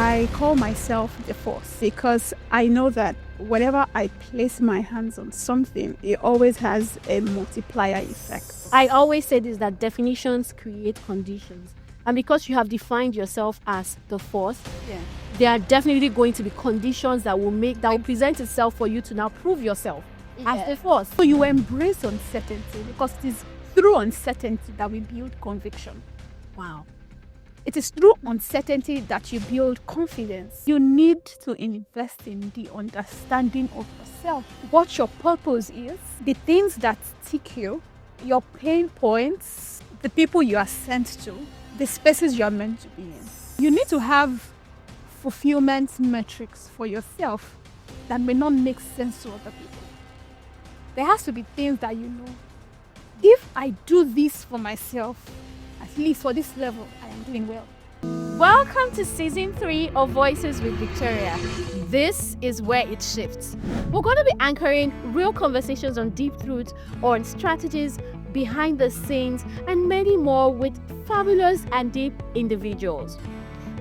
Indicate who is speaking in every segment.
Speaker 1: I call myself the force because I know that whenever I place my hands on something, it always has a multiplier effect.
Speaker 2: I always say this, that definitions create conditions. And because you have defined yourself as the force, there are definitely going to be conditions that will present itself for you to now prove yourself as the force.
Speaker 1: So you embrace uncertainty because it is through uncertainty that we build conviction.
Speaker 2: Wow.
Speaker 1: It is through uncertainty that you build confidence. You need to invest in the understanding of yourself, what your purpose is, the things that tick you, your pain points, the people you are sent to, the spaces you are meant to be in. You need to have fulfillment metrics for yourself that may not make sense to other people. There has to be things that you know. If I do this for myself, at least for this level, I am doing well.
Speaker 2: Welcome to season 3 of Voices with Victoria. This is where it shifts. We're going to be anchoring real conversations on deep truths, on strategies, behind the scenes, and many more with fabulous and deep individuals.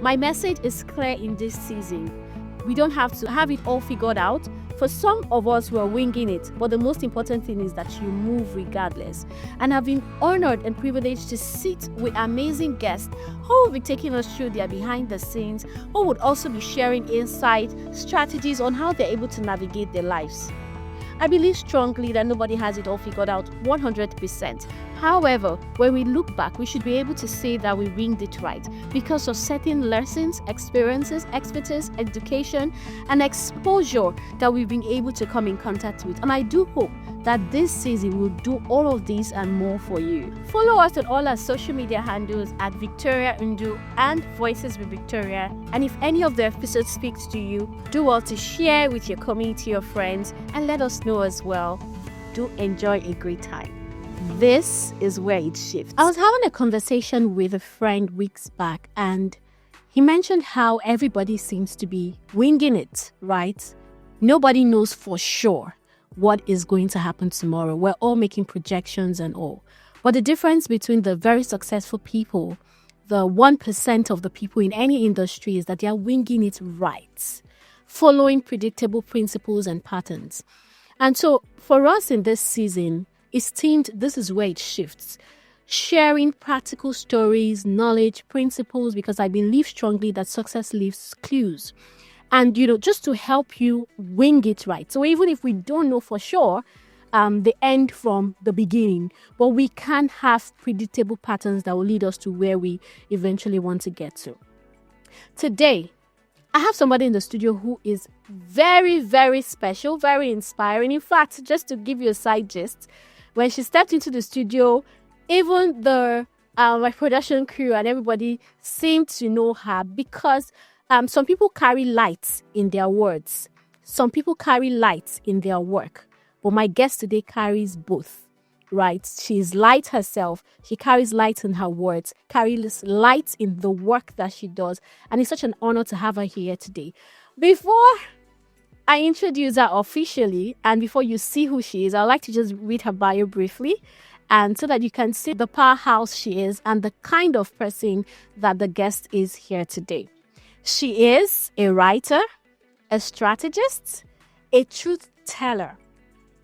Speaker 2: My message is clear in this season. We don't have to have it all figured out. For some of us, we are winging it, but the most important thing is that you move regardless. And I've been honored and privileged to sit with amazing guests who will be taking us through their behind the scenes, who would also be sharing insight, strategies on how they're able to navigate their lives. I believe strongly that nobody has it all figured out 100%. However, when we look back, we should be able to say that we winged it right because of certain lessons, experiences, expertise, education, and exposure that we've been able to come in contact with. And I do hope that this season will do all of these and more for you. Follow us on all our social media handles at Victoria Undu and Voices with Victoria. And if any of the episodes speaks to you, do well to share with your community of friends and let us know as well. Do enjoy a great time. This is where it shifts. I was having a conversation with a friend weeks back, and he mentioned how everybody seems to be winging it, right? Nobody knows for sure what is going to happen tomorrow. We're all making projections and all. But the difference between the very successful people, the 1% of the people in any industry, is that they are winging it right, following predictable principles and patterns. And so for us in this season, it's themed This is where it shifts. Sharing practical stories, knowledge, principles, because I believe strongly that success leaves clues. And, just to help you wing it right. So even if we don't know for sure the end from the beginning, but we can have predictable patterns that will lead us to where we eventually want to get to. Today, I have somebody in the studio who is very, very special, very inspiring. In fact, just to give you a side gist, when she stepped into the studio, even my production crew and everybody seemed to know her because some people carry light in their words. Some people carry light in their work. But my guest today carries both, right? She's light herself. She carries light in her words, carries light in the work that she does. And it's such an honor to have her here today. Before I introduce her officially, and before you see who she is, I'd like to just read her bio briefly, and so that you can see the powerhouse she is and the kind of person that the guest is here today. She is a writer, a strategist, a truth teller.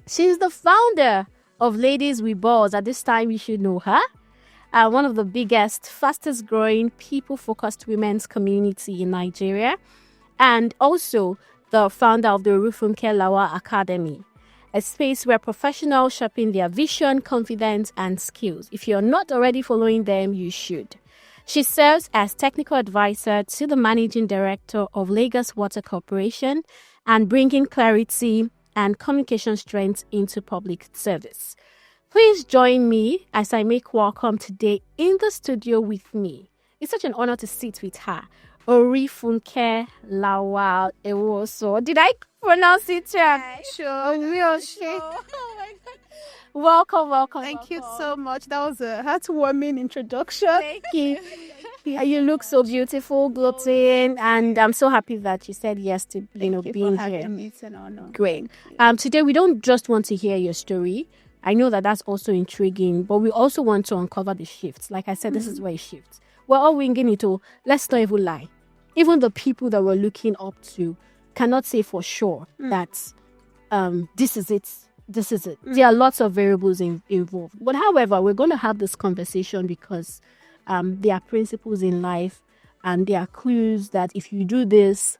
Speaker 2: She's the founder of Ladies with Balls. At this time, you should know her. One of the biggest, fastest growing, people-focused women's community in Nigeria. And also the founder of the Orifunke Lawal Academy, a space where professionals sharpen their vision, confidence, and skills. If you're not already following them, you should. She serves as technical advisor to the managing director of Lagos Water Corporation and bringing clarity and communication strength into public service. Please join me as I make welcome today in the studio with me. It's such an honor to sit with her. Orifunke Lawal Academy. Did I pronounce it right?
Speaker 1: Sure.
Speaker 2: Oh my God. Welcome.
Speaker 1: Thank you so much. That was a heartwarming introduction.
Speaker 2: Thank you. You look so beautiful, glowing, and I'm so happy that you said yes to being here.
Speaker 1: Me. It's an honor.
Speaker 2: Great. Today we don't just want to hear your story. I know that that's also intriguing, but we also want to uncover the shifts. Like I said, this is where it shifts. We're all winging it all. Let's not even lie. even the people that we're looking up to cannot say for sure that this is it. This is it. There are lots of variables involved. But however, we're going to have this conversation because there are principles in life and there are clues that if you do this,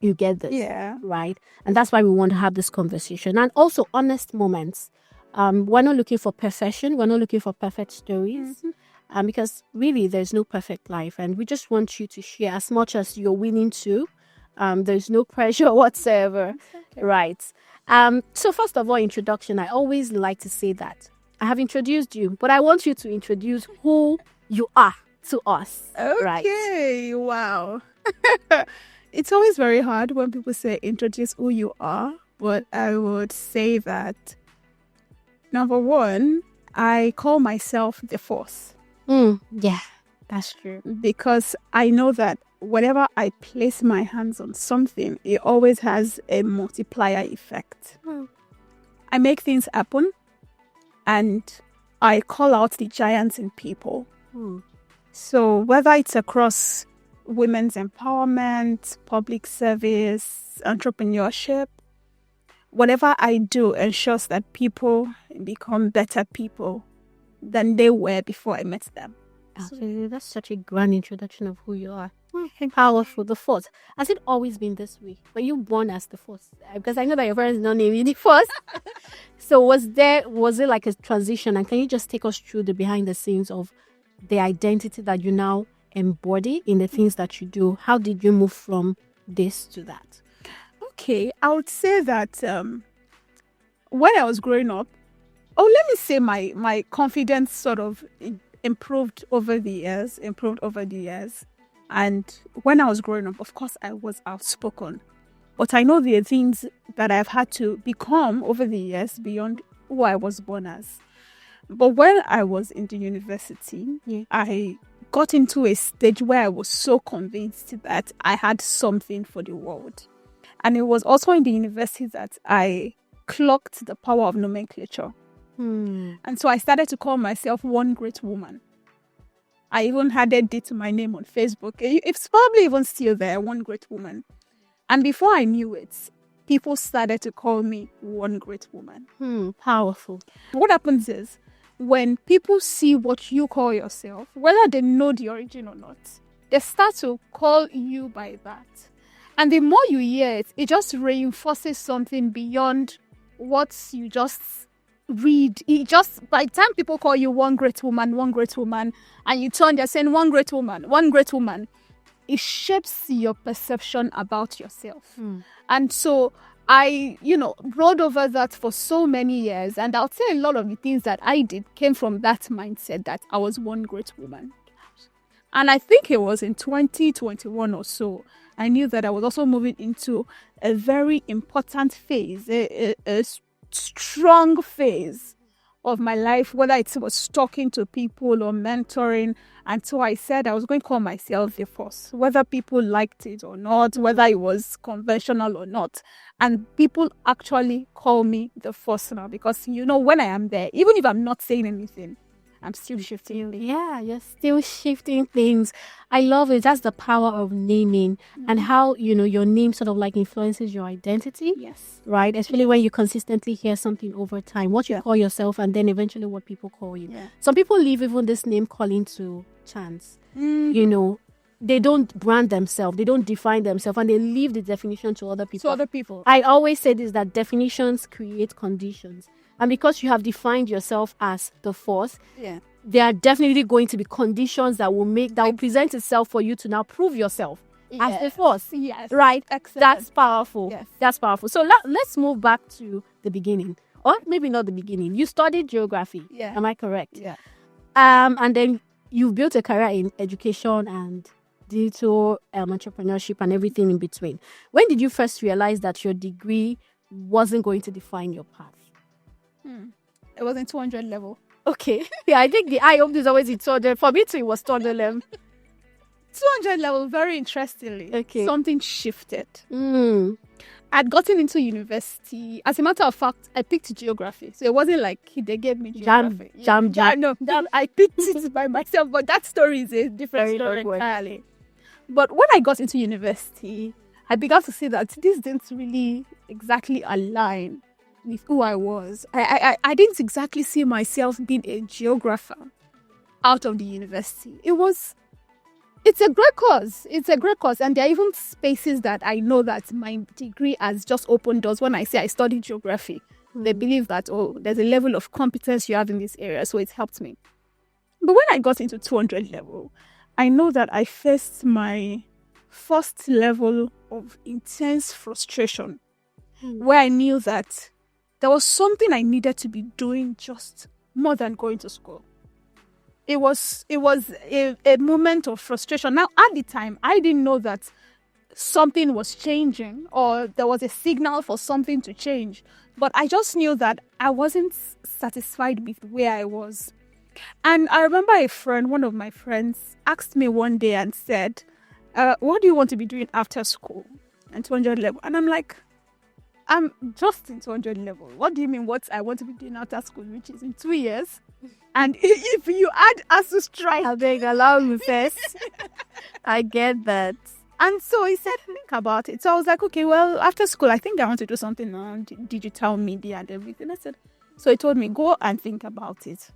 Speaker 2: you get this.
Speaker 1: Yeah.
Speaker 2: Right? And that's why we want to have this conversation. And also honest moments. We're not looking for perfection. We're not looking for perfect stories. Because really, there's no perfect life. And we just want you to share as much as you're willing to. There's no pressure whatsoever. Exactly. Right. So first of all, introduction. I always like to say that I have introduced you, but I want you to introduce who you are to us.
Speaker 1: Okay.
Speaker 2: Right?
Speaker 1: Wow. It's always very hard when people say introduce who you are, but I would say that number one, I call myself the force.
Speaker 2: Yeah, that's true.
Speaker 1: Because I know that whenever I place my hands on something, it always has a multiplier effect. I make things happen and I call out the giants in people. So whether it's across women's empowerment, public service, entrepreneurship, whatever I do ensures that people become better people than they were before I met them.
Speaker 2: Absolutely. That's such a grand introduction of who you are. Powerful. The force. Has it always been this way? Were you born as the force? Because I know that your parents don't name you the force. So was it like a transition? And can you just take us through the behind the scenes of the identity that you now embody in the things that you do? How did you move from this to that?
Speaker 1: Okay, I would say that when I was growing up, let me say my confidence sort of improved over the years. And when I was growing up, of course, I was outspoken. But I know there are things that I've had to become over the years beyond who I was born as. But when I was in the university, I got into a stage where I was so convinced that I had something for the world. And it was also in the university that I clocked the power of nomenclature. And so I started to call myself one great woman. I even added it to my name on Facebook. It's probably even still there, one great woman. And before I knew it, people started to call me one great woman.
Speaker 2: Powerful.
Speaker 1: What happens is, when people see what you call yourself, whether they know the origin or not, they start to call you by that. And the more you hear it, it just reinforces something beyond what you just read. It just, by the time people call you one great woman, and you turn, they're saying one great woman, it shapes your perception about yourself. And so I, rode over that for so many years. And I'll say a lot of the things that I did came from that mindset that I was one great woman. And I think it was in 2021 or so, I knew that I was also moving into a very important phase, a strong phase of my life, whether it was talking to people or mentoring. And so I said I was going to call myself the force, whether people liked it or not, whether it was conventional or not. And people actually call me the force now because, when I am there, even if I'm not saying anything, I'm still shifting.
Speaker 2: Yeah, you're still shifting things. I love it. That's the power of naming and how, your name sort of like influences your identity.
Speaker 1: Yes.
Speaker 2: Right? Especially when you consistently hear something over time, what you call yourself and then eventually what people call you.
Speaker 1: Yeah.
Speaker 2: Some people leave even this name calling to chance. They don't brand themselves. They don't define themselves and they leave the definition to other people. I always say this, that definitions create conditions. And because you have defined yourself as the force, there are definitely going to be conditions that will present itself for you to now prove yourself as the force.
Speaker 1: Yes.
Speaker 2: Right?
Speaker 1: Excellent.
Speaker 2: That's powerful.
Speaker 1: Yes.
Speaker 2: That's powerful. So let's move back to the beginning. Or maybe not the beginning. You studied geography.
Speaker 1: Yeah.
Speaker 2: Am I correct?
Speaker 1: Yeah.
Speaker 2: And then you built a career in education and digital entrepreneurship and everything in between. When did you first realize that your degree wasn't going to define your path?
Speaker 1: It was in 200 level.
Speaker 2: Okay. Yeah, I think the eye opener is always in 200. For me too, it was 200 level.
Speaker 1: 200 level, very interestingly.
Speaker 2: Okay.
Speaker 1: Something shifted. I'd gotten into university. As a matter of fact, I picked geography. So it wasn't like they gave me geography.
Speaker 2: Jam.
Speaker 1: No, I picked it by myself. But that story is a different story
Speaker 2: long way.
Speaker 1: entirely. But when I got into university, I began to see that this didn't really exactly align with who I was. I didn't exactly see myself being a geographer out of the university. It's a great course. It's a great course. And there are even spaces that I know that my degree has just opened doors. When I say I studied geography, they believe that, oh, there's a level of competence you have in this area. So it's helped me. But when I got into 200 level, I know that I faced my first level of intense frustration where I knew that there was something I needed to be doing just more than going to school. It was a moment of frustration. Now, at the time, I didn't know that something was changing or there was a signal for something to change. But I just knew that I wasn't satisfied with where I was. And I remember one of my friends, asked me one day and said, what do you want to be doing after school and 200 level? And I'm like, I'm just in 200 level. What do you mean what I want to be doing after school, which is in 2 years? And if you add ASU strike,
Speaker 2: I beg, allow me first. I get that.
Speaker 1: And so he said, think about it. So I was like, okay, well, after school, I think I want to do something on digital media and everything. I said, so he told me, go and think about it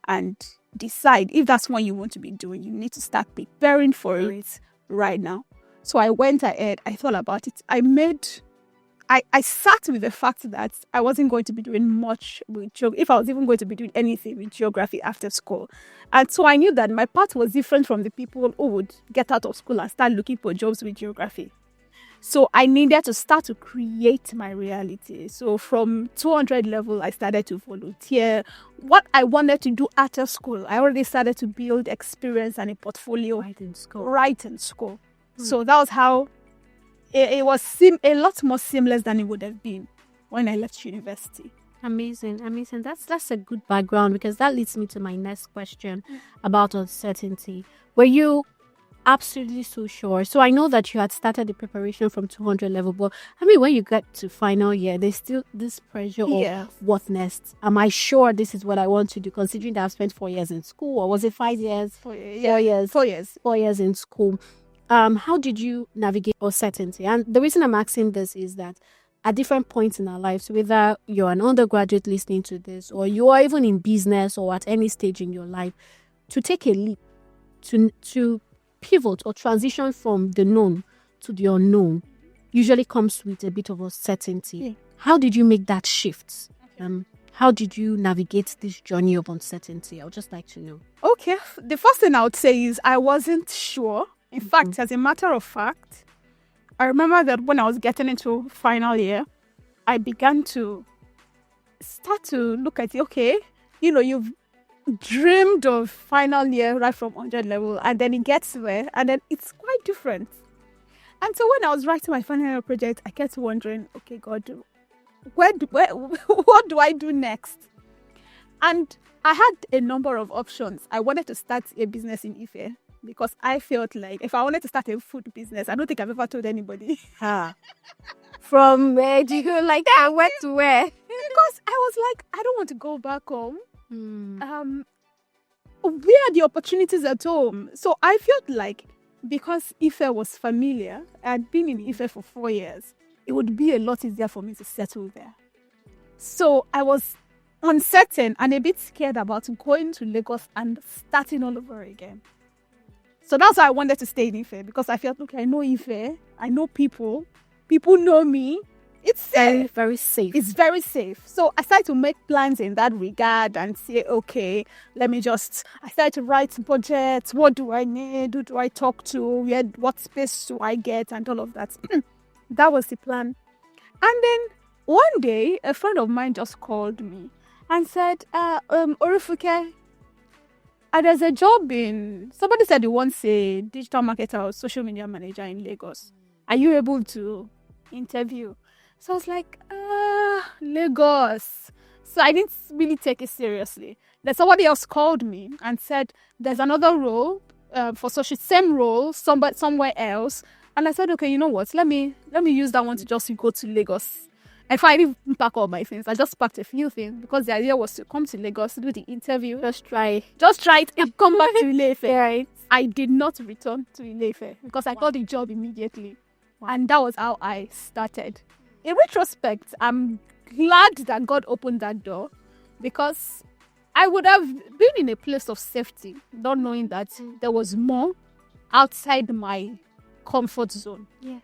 Speaker 1: and decide if that's what you want to be doing. You need to start preparing for it right now. So I went ahead. I thought about it. I sat with the fact that I wasn't going to be doing much with geography, if I was even going to be doing anything with geography after school. And so I knew that my path was different from the people who would get out of school and start looking for jobs with geography. So I needed to start to create my reality. So from 200 level, I started to volunteer. What I wanted to do after school, I already started to build experience and a portfolio
Speaker 2: Right in school.
Speaker 1: So that was how it was a lot more seamless than it would have been when I left university.
Speaker 2: Amazing. That's a good background, because that leads me to my next question about uncertainty. Were you absolutely so sure? So I know that you had started the preparation from 200 level, but I mean, when you get to final year, there's still this pressure of what next? Am I sure this is what I want to do, considering that I've spent 4 years in school? Or was it 5 years?
Speaker 1: 4 years. 4 years.
Speaker 2: 4 years in school. How did you navigate uncertainty? And the reason I'm asking this is that at different points in our lives, whether you're an undergraduate listening to this, or you are even in business or at any stage in your life, to take a leap, to pivot or transition from the known to the unknown usually comes with a bit of uncertainty. Yeah. How did you make that shift? How did you navigate this journey of uncertainty? I would just like to know.
Speaker 1: Okay. The first thing I would say is I wasn't sure. In fact, as a matter of fact, I remember that when I was getting into final year, I began to start to look at it. Okay, you've dreamed of final year right from 100 level, and then it gets there, and then it's quite different. And so when I was writing my final year project, I kept wondering, okay, God, what do I do next? And I had a number of options. I wanted to start a business in Ife, because I felt like if I wanted to start a food business, I don't think I've ever told anybody.
Speaker 2: From where do you go like that? Where to where?
Speaker 1: Because I was like, I don't want to go back home. Where are the opportunities at home? So I felt like because Ife was familiar, I had been in Ife for 4 years, it would be a lot easier for me to settle there. So I was uncertain and a bit scared about going to Lagos and starting all over again. So that's why I wanted to stay in Ife, because I felt, okay, I know Ife, I know people know me. It's
Speaker 2: very, very safe.
Speaker 1: It's very safe. So I started to make plans in that regard and say, okay, I started to write budgets. What do I need? Who do I talk to? What space do I get? And all of that. That was the plan. And then one day, a friend of mine just called me and said, Orifunke, there's a job somebody said he wants a digital marketer or social media manager in Lagos. Are you able to interview? So I was like, Lagos. So I didn't really take it seriously. Then somebody else called me and said, there's another role for same role, somewhere else. And I said, okay, you know what? Let me use that one to just go to Lagos. If I didn't pack all my things, I just packed a few things because the idea was to come to Lagos to do the interview.
Speaker 2: Just try.
Speaker 1: Just try it and come back to Ile-Ife.
Speaker 2: Right.
Speaker 1: I did not return to Ile-Ife because I got the job immediately. And that was how I started. In retrospect, I'm glad that God opened that door because I would have been in a place of safety, not knowing that there was more outside my comfort zone.
Speaker 2: Yeah.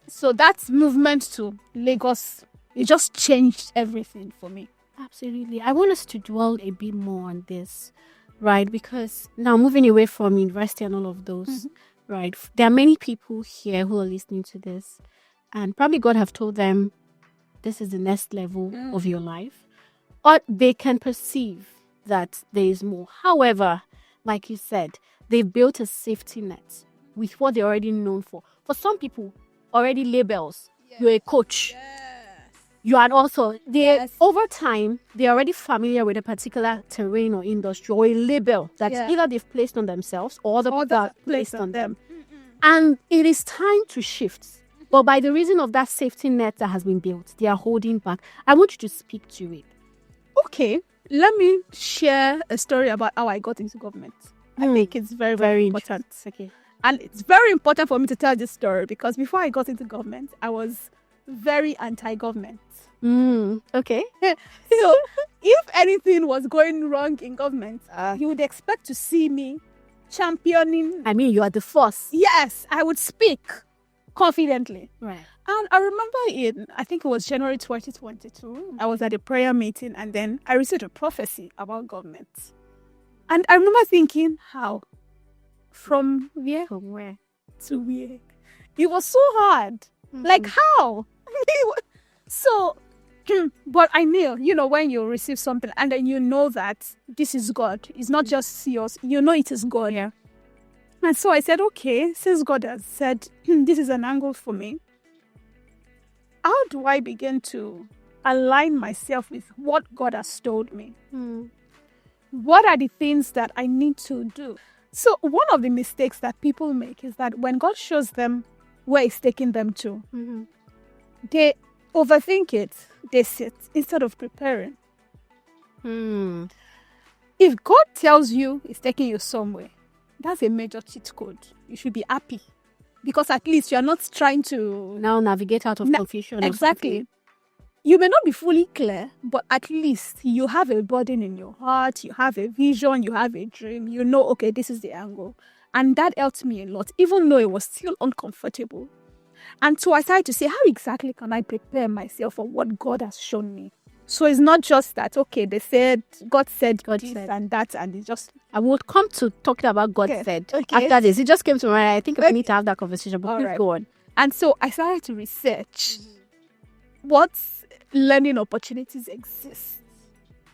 Speaker 1: So that movement to Lagos, it just changed everything for me.
Speaker 2: Absolutely. I want us to dwell a bit more on this, right? Because now moving away from university and all of those, right? There are many people here who are listening to this and probably God have told them this is the next level of your life. Or they can perceive that there is more. However, like you said, they've built a safety net with what they're already known for. For some people, already labels. You're a coach. You are also over time, they're already familiar with a particular terrain or industry or a label that either they've placed on themselves or the people placed on them. And it is time to shift. But by the reason of that safety net that has been built, they are holding back. I want you to speak to it.
Speaker 1: Okay, let me share a story about how I got into government. I think it's very, very important.
Speaker 2: Okay.
Speaker 1: And it's very important for me to tell this story because before I got into government, I was very anti-government.
Speaker 2: Okay.
Speaker 1: So if anything was going wrong in government, you would expect to see me championing.
Speaker 2: I mean, you are the force.
Speaker 1: Yes, I would speak confidently.
Speaker 2: Right.
Speaker 1: And I remember I think it was January 2022, I was at a prayer meeting and then I received a prophecy about government. And I remember thinking, how? From where?
Speaker 2: From where?
Speaker 1: To where? It was so hard. Like, how? So, but I knew, when you receive something and then you know that this is God. It's not just yours. You know it is God.
Speaker 2: Yeah.
Speaker 1: And so I said, okay, since God has said, this is an angle for me, how do I begin to align myself with what God has told me? What are the things that I need to do? So one of the mistakes that people make is that when God shows them where He's taking them to, they overthink it. They sit instead of preparing. If God tells you He's taking you somewhere, that's a major cheat code. You should be happy because at least you're not trying to
Speaker 2: now navigate out of confusion.
Speaker 1: Exactly. You may not be fully clear, but at least you have a burden in your heart, you have a vision, you have a dream, okay, this is the angle. And that helped me a lot, even though it was still uncomfortable. And so I started to say, how exactly can I prepare myself for what God has shown me? So it's not just that, okay, God said this and that, and it's just...
Speaker 2: I would come to talking about God said. Okay. After this, it just came to my mind. I think we need to have that conversation, but please go on.
Speaker 1: And so I started to research what learning opportunities exist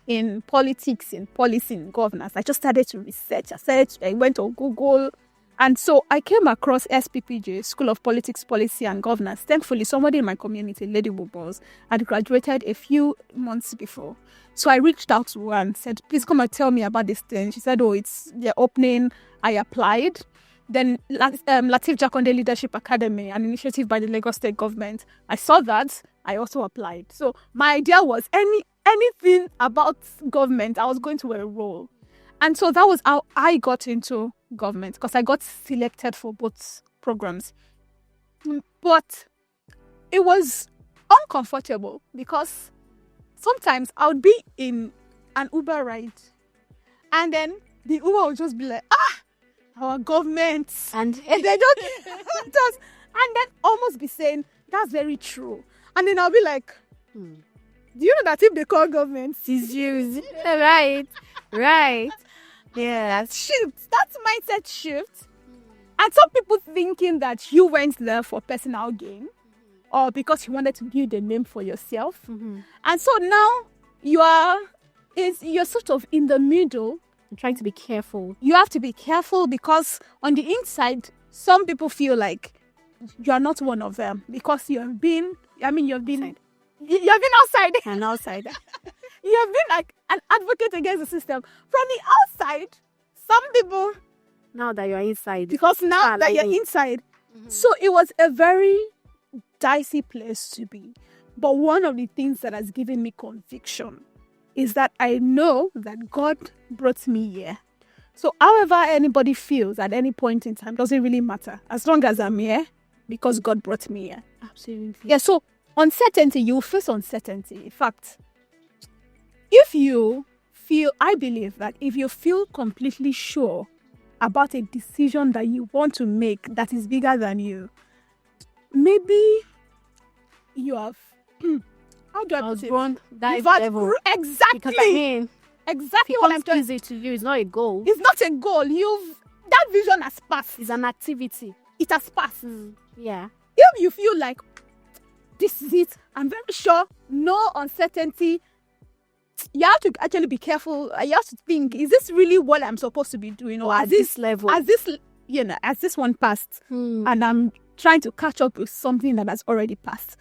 Speaker 1: in politics, in policy, in governance. I just started to research. I went on Google. And so I came across SPPJ, School of Politics, Policy and Governance. Thankfully, somebody in my community, Lady Bubbles, had graduated a few months before. So I reached out to her and said, please come and tell me about this thing. She said, it's the opening. I applied. Then Lateef Jakonde Leadership Academy, an initiative by the Lagos State government. I saw that. I also applied. So my idea was anything about government, I was going to enroll. And so that was how I got into government, because I got selected for both programs. But it was uncomfortable because sometimes I would be in an Uber ride and then the Uber would just be like, our government. And they just and then almost be saying, that's very true. And then I'll be like, do you know that if they call government, it's used?
Speaker 2: Right. Yeah.
Speaker 1: Shift. That's mindset shift. And some people thinking that you went there for personal gain or because you wanted to build a name for yourself. And so now you're sort of in the middle.
Speaker 2: I'm trying to be careful.
Speaker 1: You have to be careful because on the inside, some people feel like you're not one of them because you've been outside.
Speaker 2: An outsider.
Speaker 1: You have been like an advocate against the system. From the outside, some people...
Speaker 2: Now that you're inside.
Speaker 1: Because now that you're inside. So it was a very dicey place to be. But one of the things that has given me conviction is that I know that God brought me here. So however anybody feels at any point in time doesn't really matter. As long as I'm here, because God brought me here.
Speaker 2: Absolutely.
Speaker 1: Yeah, so uncertainty, you face uncertainty. In fact, I believe that if you feel completely sure about a decision that you want to make that is bigger than you, maybe you have, how do I put it?
Speaker 2: That level.
Speaker 1: Exactly.
Speaker 2: Because
Speaker 1: exactly what I'm trying.
Speaker 2: Easy to do. It's not a goal.
Speaker 1: It's not a goal. That vision has passed.
Speaker 2: It's an activity.
Speaker 1: It has passed.
Speaker 2: Yeah.
Speaker 1: If you feel like this is it, I'm very sure, no uncertainty, you have to actually be careful. You have to think, is this really what I'm supposed to be doing? Or
Speaker 2: at this level?
Speaker 1: As this one passed, and I'm trying to catch up with something that has already passed.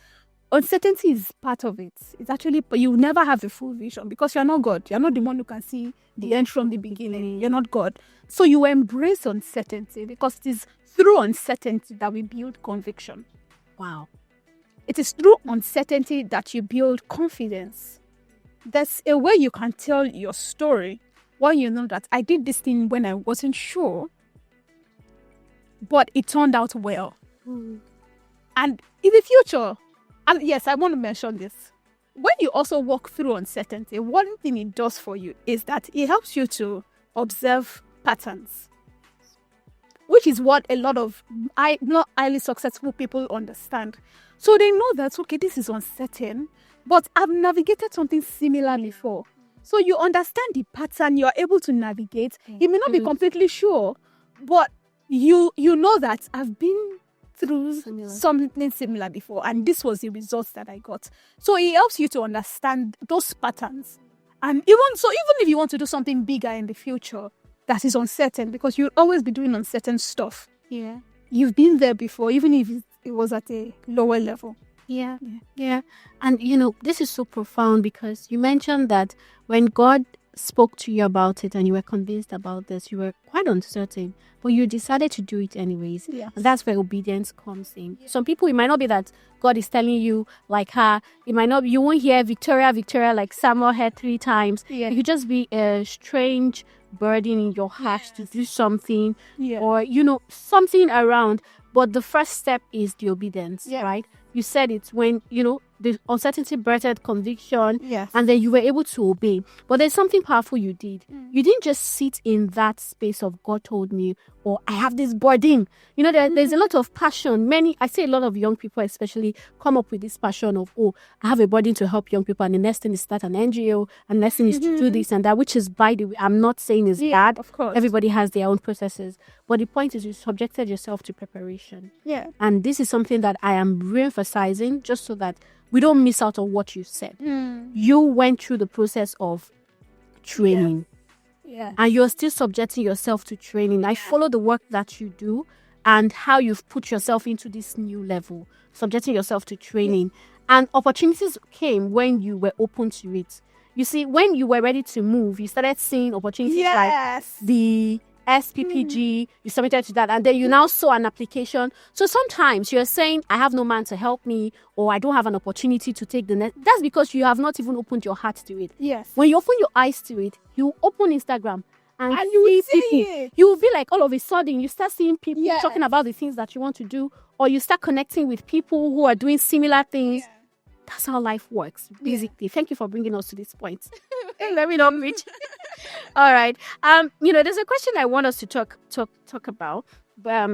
Speaker 1: Uncertainty is part of it. It's actually, but you never have a full vision because you're not God. You're not the one who can see the end from the beginning. You're not God. So you embrace uncertainty because it is through uncertainty that we build conviction.
Speaker 2: Wow.
Speaker 1: It is through uncertainty that you build confidence. There's a way you can tell your story when you know that I did this thing when I wasn't sure, but it turned out well. And in the future, and yes, I want to mention this. When you also walk through uncertainty, one thing it does for you is that it helps you to observe patterns, which is what a lot of not highly successful people understand. So they know that, okay, this is uncertain, but I've navigated something similar before. So you understand the pattern, you're able to navigate. You may not be completely sure, but you know that I've been through something similar before, and this was the results that I got. So it helps you to understand those patterns. And even if you want to do something bigger in the future that is uncertain, because you'll always be doing uncertain stuff.
Speaker 2: Yeah.
Speaker 1: You've been there before, even if it was at a lower level.
Speaker 2: Yeah. And this is so profound because you mentioned that when God spoke to you about it and you were convinced about this, you were quite uncertain, but you decided to do it anyways.
Speaker 1: Yes.
Speaker 2: And that's where obedience comes in. Some people, it might not be that God is telling you like her. It might not, you won't hear Victoria like Samuel heard 3 times.
Speaker 1: Yeah.
Speaker 2: It could just be a strange burden in your heart to do something or, something around. But the first step is the obedience, right? You said it when, the uncertainty birthed conviction, and then you were able to obey. But there's something powerful you did. You didn't just sit in that space of God told me, or I have this burden. There's a lot of passion. I say a lot of young people especially come up with this passion of, I have a burden to help young people. And the next thing is start an NGO. And the next thing is to do this and that, which is, by the way, I'm not saying is bad.
Speaker 1: Of course.
Speaker 2: Everybody has their own processes. But the point is you subjected yourself to preparation.
Speaker 1: Yeah.
Speaker 2: And this is something that I am re-emphasizing just so that we don't miss out on what you said. You went through the process of training.
Speaker 1: Yeah.
Speaker 2: And you're still subjecting yourself to training. I follow the work that you do and how you've put yourself into this new level, subjecting yourself to training. And opportunities came when you were open to it. You see, when you were ready to move, you started seeing opportunities like the SPPG, you submitted to that, and then you now saw an application. So sometimes you're saying, I have no man to help me, or I don't have an opportunity to take the next. That's because you have not even opened your heart to it.
Speaker 1: Yes.
Speaker 2: When you open your eyes to it, you open Instagram and
Speaker 1: you
Speaker 2: see
Speaker 1: see
Speaker 2: people.
Speaker 1: it.
Speaker 2: You will be like, all of a sudden, you start seeing people talking about the things that you want to do, or you start connecting with people who are doing similar things. Yeah. That's how life works, basically. Thank you for bringing us to this point. Let me not preach. All right. There's a question I want us to talk about,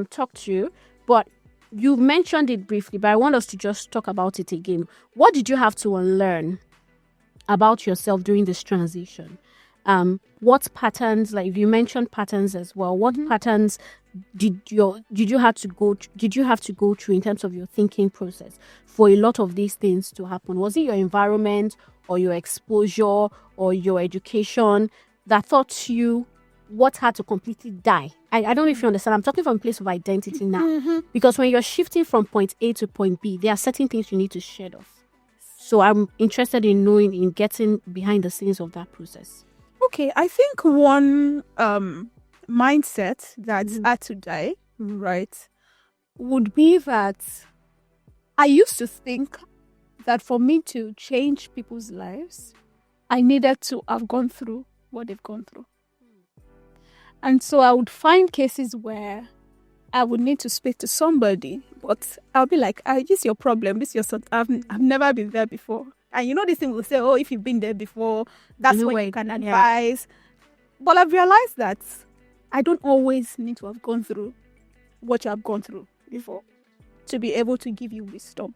Speaker 2: talk to you, but you mentioned it briefly, but I want us to just talk about it again. What did you have to unlearn about yourself during this transition? What patterns, like you mentioned patterns as well, what patterns did you have to go through in terms of your thinking process for a lot of these things to happen? Was it your environment or your exposure or your education that taught you what had to completely die? I don't know if you understand. I'm talking from a place of identity now. Because when you're shifting from point A to point B, there are certain things you need to shed off. So I'm interested in knowing, in getting behind the scenes of that process.
Speaker 1: Okay, I think one mindset that's had to die, right, would be that I used to think that for me to change people's lives, I needed to have gone through what they've gone through. And so I would find cases where I would need to speak to somebody, but I'll be like, this is your problem. This is your sort. I've never been there before. And you know, this thing will say, oh, if you've been there before, that's what you can advise. But I've realized that I don't always need to have gone through what you have gone through before to be able to give you wisdom.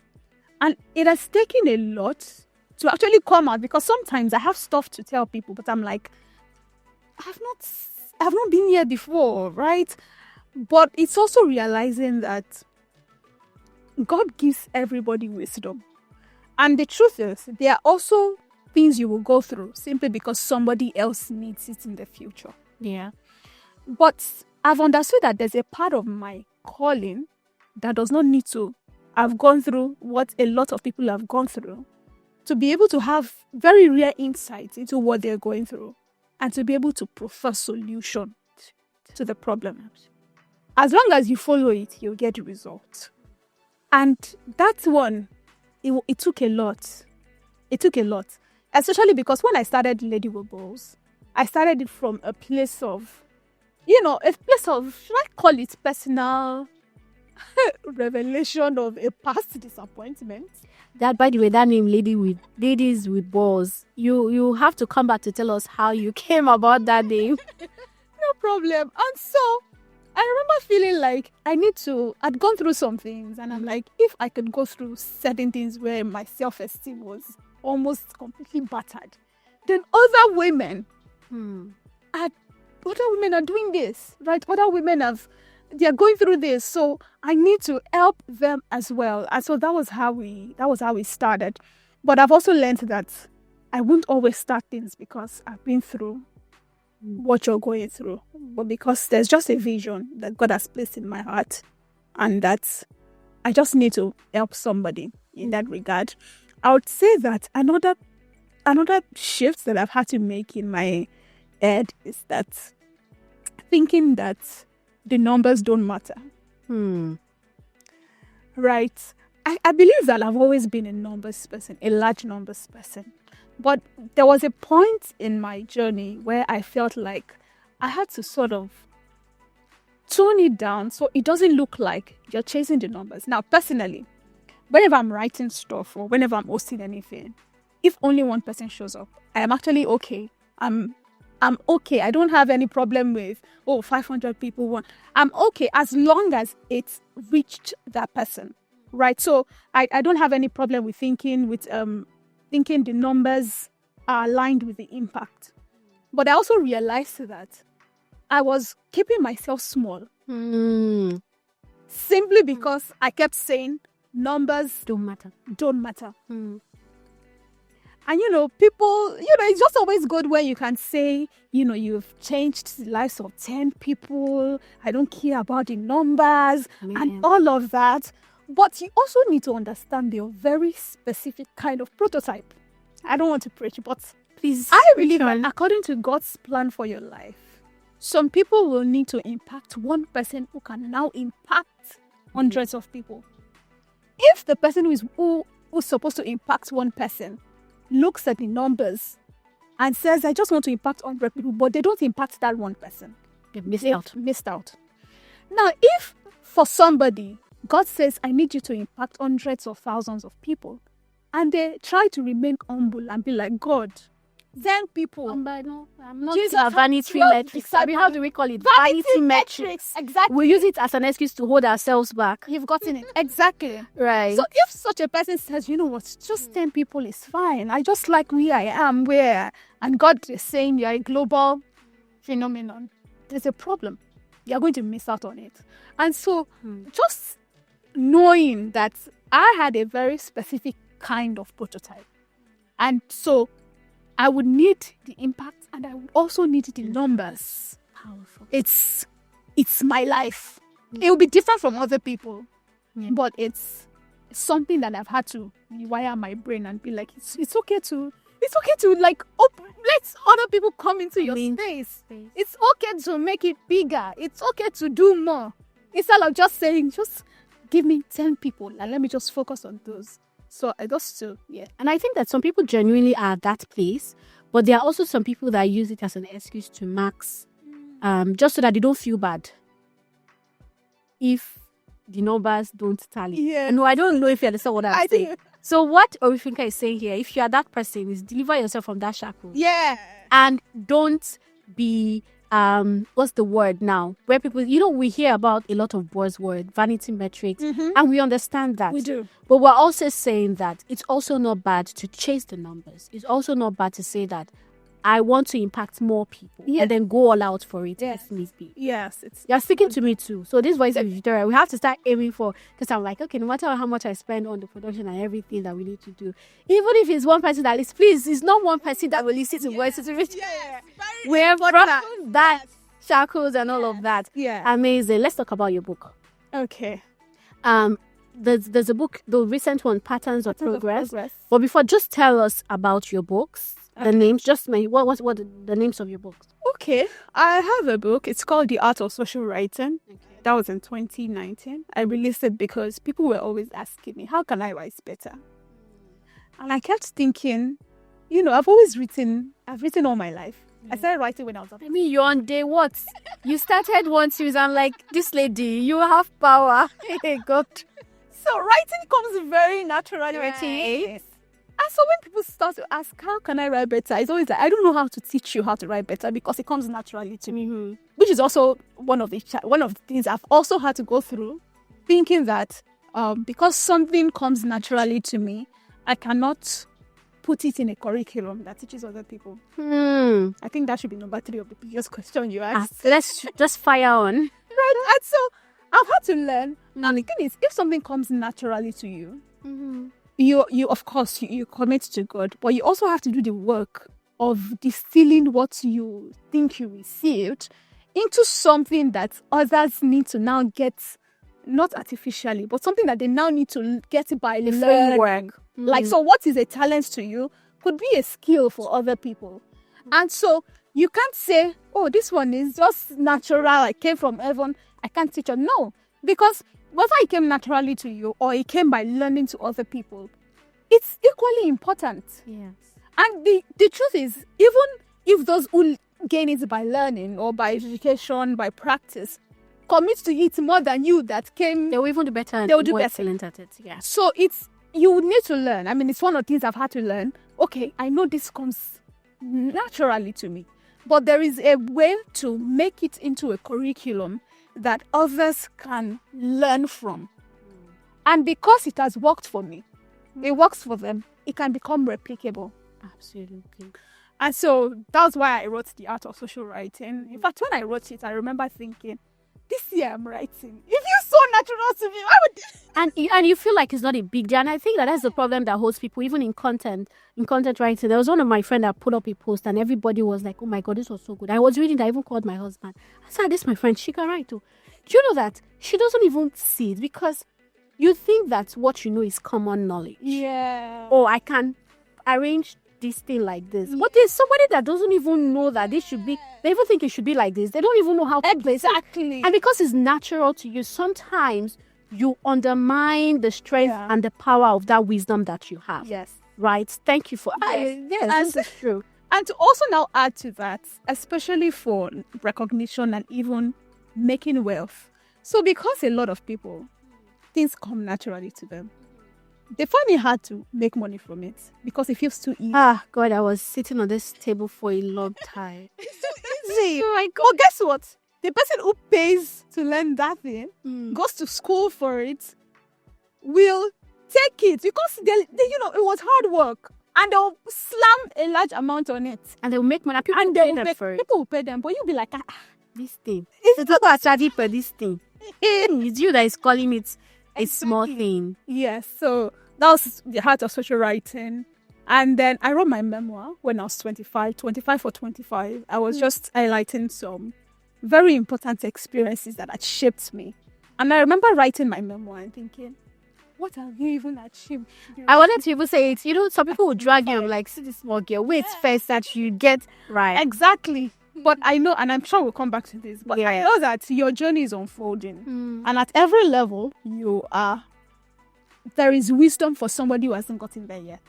Speaker 1: And it has taken a lot to actually come out, because sometimes I have stuff to tell people, but I'm like, I've not been here before, right? But it's also realizing that God gives everybody wisdom. And the truth is, there are also things you will go through simply because somebody else needs it in the future.
Speaker 2: Yeah.
Speaker 1: But I've understood that there's a part of my calling that does not need to have gone through what a lot of people have gone through to be able to have very rare insights into what they're going through and to be able to prefer solution to the problem. As long as you follow it, you'll get the result. And that one, it took a lot. It took a lot. Especially because when I started Lady with Balls, I started it from a place of, should I call it personal revelation of a past disappointment?
Speaker 2: That, by the way, that name, Ladies with Balls, you have to come back to tell us how you came about that name.
Speaker 1: No problem. And so I remember feeling like I'd gone through some things, and I'm like, if I could go through certain things where my self-esteem was almost completely battered, then other women are doing this, right? Other women they're going through this, so I need to help them as well. And so that was how we started. But I've also learned that I won't always start things because I've been through what you're going through, but because there's just a vision that God has placed in my heart, and that I just need to help somebody in that regard. I would say that another shift that I've had to make in my head is that thinking that the numbers don't matter. Right? I believe that I've always been a numbers person, a large numbers person. But there was a point in my journey where I felt like I had to sort of tone it down so it doesn't look like you're chasing the numbers. Now, personally, whenever I'm writing stuff or whenever I'm hosting anything, if only one person shows up, I am actually okay. I'm okay. I don't have any problem with, 500 people want. I'm okay as long as it's reached that person, right? So I don't have any problem with thinking the numbers are aligned with the impact. But I also realized that I was keeping myself small. Simply because I kept saying numbers
Speaker 2: don't matter.
Speaker 1: And, people, it's just always good when you can say, you've changed the lives of 10 people. I don't care about the numbers and all of that. But you also need to understand your very specific kind of prototype. I don't want to preach, but
Speaker 2: please,
Speaker 1: I believe that according to God's plan for your life, some people will need to impact one person who can now impact hundreds of people. If the person who's supposed to impact one person looks at the numbers and says, I just want to impact 100 people, but they don't impact that one person,
Speaker 2: They've missed out.
Speaker 1: Now, if for somebody, God says, I need you to impact hundreds of thousands of people, and they try to remain humble and be like, God, 10 people.
Speaker 2: No, I'm not a vanity metrics. How do we call it?
Speaker 1: Vanity metrics. Exactly.
Speaker 2: We use it as an excuse to hold ourselves back.
Speaker 1: You've gotten it. Exactly.
Speaker 2: Right.
Speaker 1: So if such a person says, you know what, just 10 people is fine. I just like where I am, and God is saying you're a global phenomenon, there's a problem. You're going to miss out on it. And so just knowing that I had a very specific kind of prototype. And so I would need the impact, and I would also need the numbers.
Speaker 2: Powerful.
Speaker 1: It's my life. It will be different from other people, but it's something that I've had to rewire my brain and be like, it's okay to like let other people come into your space. It's okay to make it bigger. It's okay to do more. Instead of just saying, just give me 10 people and let me just focus on those. So I just to, yeah.
Speaker 2: And I think that some people genuinely are at that place, but there are also some people that use it as an excuse to max, just so that they don't feel bad if the numbers don't tally.
Speaker 1: Yeah.
Speaker 2: No, I don't know if you understand what I'm saying.
Speaker 1: do.
Speaker 2: So what Orifunke is saying here, if you are that person, is deliver yourself from that shackle.
Speaker 1: Yeah.
Speaker 2: And don't be what's the word now? Where people, we hear about a lot of buzzword, vanity metrics, and we understand that.
Speaker 1: We do.
Speaker 2: But we're also saying that it's also not bad to chase the numbers. It's also not bad to say that I want to impact more people and then go all out for it if needs be.
Speaker 1: Yes.
Speaker 2: You're speaking to me too. So this voice of Victoria, we have to start aiming for, because I'm like, okay, no matter how much I spend on the production and everything that we need to do, even if it's one person that listens, please, it's not one person that will listen to voices of Victoria.
Speaker 1: Yeah.
Speaker 2: We have broken that shackles and all of that.
Speaker 1: Yeah.
Speaker 2: Amazing. Let's talk about your book.
Speaker 1: Okay.
Speaker 2: There's a book, the recent one, Patterns of Progress. But before, just tell us about your books. The names, just what the names of your books?
Speaker 1: Okay, I have a book. It's called The Art of Social Writing. Okay. That was in 2019. I released it because people were always asking me, how can I write better? And I kept thinking, I've written all my life. I started writing when I was
Speaker 2: I mean, you're on day what? You started one series. I'm like, this lady, you have power. Hey, God.
Speaker 1: So writing comes very naturally.
Speaker 2: Yes.
Speaker 1: And so when people start to ask, how can I write better? It's always like, I don't know how to teach you how to write better because it comes naturally to me. Which is also one of the things I've also had to go through, thinking that because something comes naturally to me, I cannot put it in a curriculum that teaches other people. I think that should be number 3 of the previous question you asked.
Speaker 2: Let's just fire on.
Speaker 1: Right? And so I've had to learn. Now the thing is, if something comes naturally to you, you of course you commit to God, but you also have to do the work of distilling what you think you received into something that others need to now get, not artificially, but something that they now need to get by learning. Like, so what is a talent to you could be a skill for other people. And so you can't say, oh, this one is just natural, I came from heaven, I can't teach you. No, because whether it came naturally to you or it came by learning to other people, it's equally important.
Speaker 2: Yes.
Speaker 1: And the truth is, even if those who gain it by learning or by education, by practice, commit to it more than you that came,
Speaker 2: they will even do better and
Speaker 1: they will do better.
Speaker 2: Excellent at it. Yeah.
Speaker 1: So you need to learn. I mean, it's one of the things I've had to learn. Okay, I know this comes naturally to me, but there is a way to make it into a curriculum that others can learn from. And because it has worked for me, it works for them, it can become replicable.
Speaker 2: Absolutely.
Speaker 1: And so that's why I wrote The Art of Social Writing. In fact, when I wrote it, I remember thinking, this year I'm writing. It feels so natural to me. Why would
Speaker 2: and you feel like it's not a big deal. And I think that's the problem that holds people, even in content writing. There was one of my friends that put up a post and everybody was like, oh my God, this was so good. I was reading that, I even called my husband. I said, this my friend, she can write too. Do you know that she doesn't even see it because you think that what you know is common knowledge.
Speaker 1: Yeah.
Speaker 2: Oh, I can arrange this thing like this. But there's somebody that doesn't even know that this should be, they even think it should be like this. They don't even know how to place it.
Speaker 1: Exactly.
Speaker 2: And because it's natural to you, sometimes you undermine the strength and the power of that wisdom that you have.
Speaker 1: Yes.
Speaker 2: Right? Thank you for
Speaker 1: Yes,
Speaker 2: this is true.
Speaker 1: And to also now add to that, especially for recognition and even making wealth. So because a lot of people, things come naturally to them, they find it hard to make money from it because it feels too easy.
Speaker 2: Ah, God, I was sitting on this table for a long time.
Speaker 1: It's so easy. Oh my God. Well, guess what? The person who pays to learn that thing, goes to school for it, will take it because they it was hard work. And they'll slam a large amount on it.
Speaker 2: And they'll make money. People
Speaker 1: will pay them. But you'll be like,
Speaker 2: this thing. It's not a study for this thing. It's you that is calling it a small thing.
Speaker 1: Yes. So that was The Heart of Social Writing. And then I wrote my memoir when I was 25 or 25. I was just highlighting some very important experiences that had shaped me. And I remember writing my memoir and thinking, what have you even achieved?
Speaker 2: I wanted to even say it. Some people would drag you. I'm like, see this small girl. Wait first that you get right.
Speaker 1: Exactly. But I know, and I'm sure we'll come back to this, but I know that your journey is unfolding. And at every level, you are there is wisdom for somebody who hasn't gotten there yet.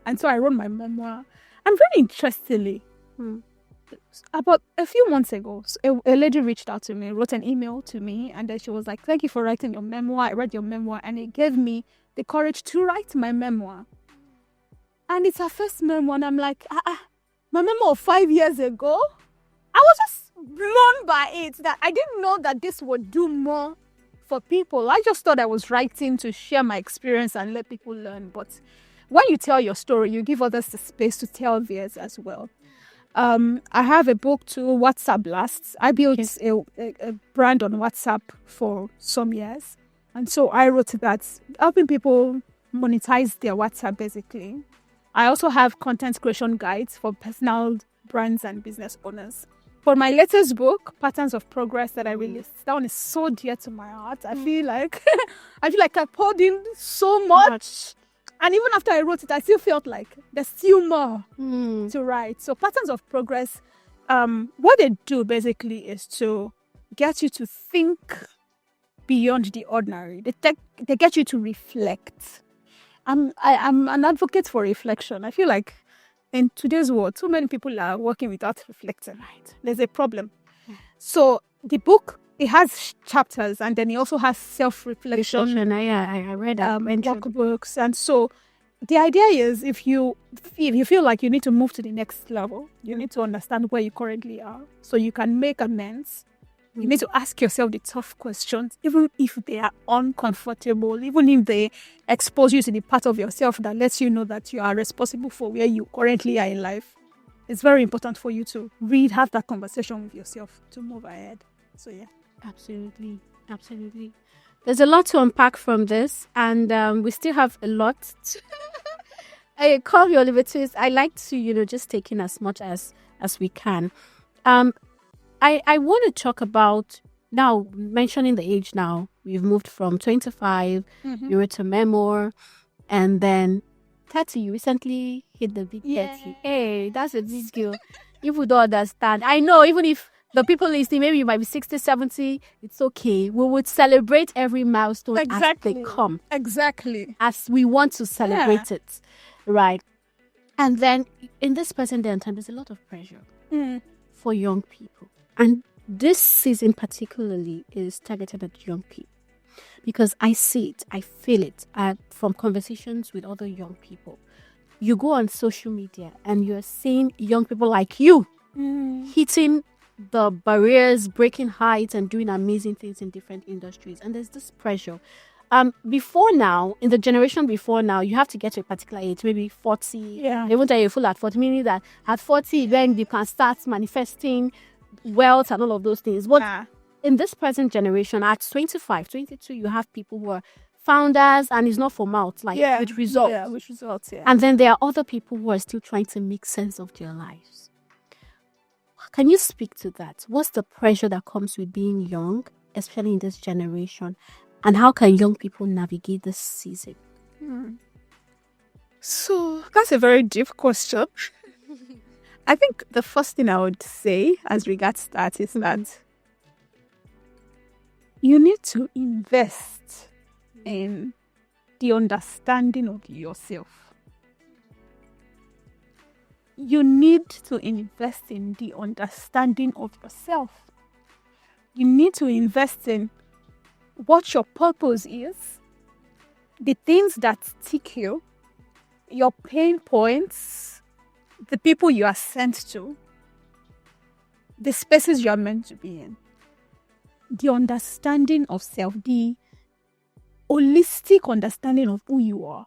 Speaker 1: And so I wrote my memoir. And very interestingly, about a few months ago, a lady reached out to me, wrote an email to me, and then she was like, "Thank you for writing your memoir. I read your memoir, and it gave me the courage to write my memoir." And it's her first memoir, and I'm like, my memoir of 5 years ago? I was just blown by it, that I didn't know that this would do more for people. I just thought I was writing to share my experience and let people learn. But when you tell your story, you give others the space to tell theirs as well. I have a book too, WhatsApp Blasts. I built a brand on WhatsApp for some years. And so I wrote that, helping people monetize their WhatsApp basically. I also have content creation guides for personal brands and business owners. For my latest book, Patterns of Progress, that I released, that one is so dear to my heart. I feel like I poured in so much. And even after I wrote it, I still felt like there's still more to write. So Patterns of Progress, what they do basically is to get you to think beyond the ordinary. They get you to reflect. I'm an advocate for reflection. I feel like in today's world, too many people are working without reflecting. Right. There's a problem. So the book, it has chapters, and then it also has self-reflection.
Speaker 2: I read that.
Speaker 1: Workbooks. And so the idea is, if you feel like you need to move to the next level, you need to understand where you currently are so you can make amends. You need to ask yourself the tough questions, even if they are uncomfortable, even if they expose you to the part of yourself that lets you know that you are responsible for where you currently are in life. It's very important for you to have that conversation with yourself to move ahead. So, yeah.
Speaker 2: Absolutely. There's a lot to unpack from this, and we still have a lot. I call your liberties. I like to, just take in as much as we can. I want to talk about, now mentioning the age now, we've moved from 25, you wrote a memoir, and then 30, you recently hit the big 30. Hey, that's a big deal. People don't understand. I know, even if the people listening, maybe you might be 60, 70, it's okay. We would celebrate every milestone as they come.
Speaker 1: Exactly.
Speaker 2: As we want to celebrate it. Right. And then in this present day and time, there's a lot of pressure for young people. And this season particularly is targeted at young people, because I see it, I feel it from conversations with other young people. You go on social media and you're seeing young people like you hitting the barriers, breaking heights, and doing amazing things in different industries. And there's this pressure. Before now, in the generation before now, you have to get to a particular age, maybe 40. Yeah. They won't tell you full at 40, meaning that at 40, then you can start manifesting wealth and all of those things. But in this present generation, at 25, 22, you have people who are founders, and it's not for mouth, with results.
Speaker 1: Yeah, with results,
Speaker 2: And then there are other people who are still trying to make sense of their lives. Can you speak to that? What's the pressure that comes with being young, especially in this generation? And how can young people navigate this season?
Speaker 1: So that's a very deep question. I think the first thing I would say as regards that is that you need to invest in the understanding of yourself. You need to invest in the understanding of yourself. You need to invest in what your purpose is, the things that tick you, your pain points, the people you are sent to, the spaces you are meant to be in, the understanding of self, the holistic understanding of who you are.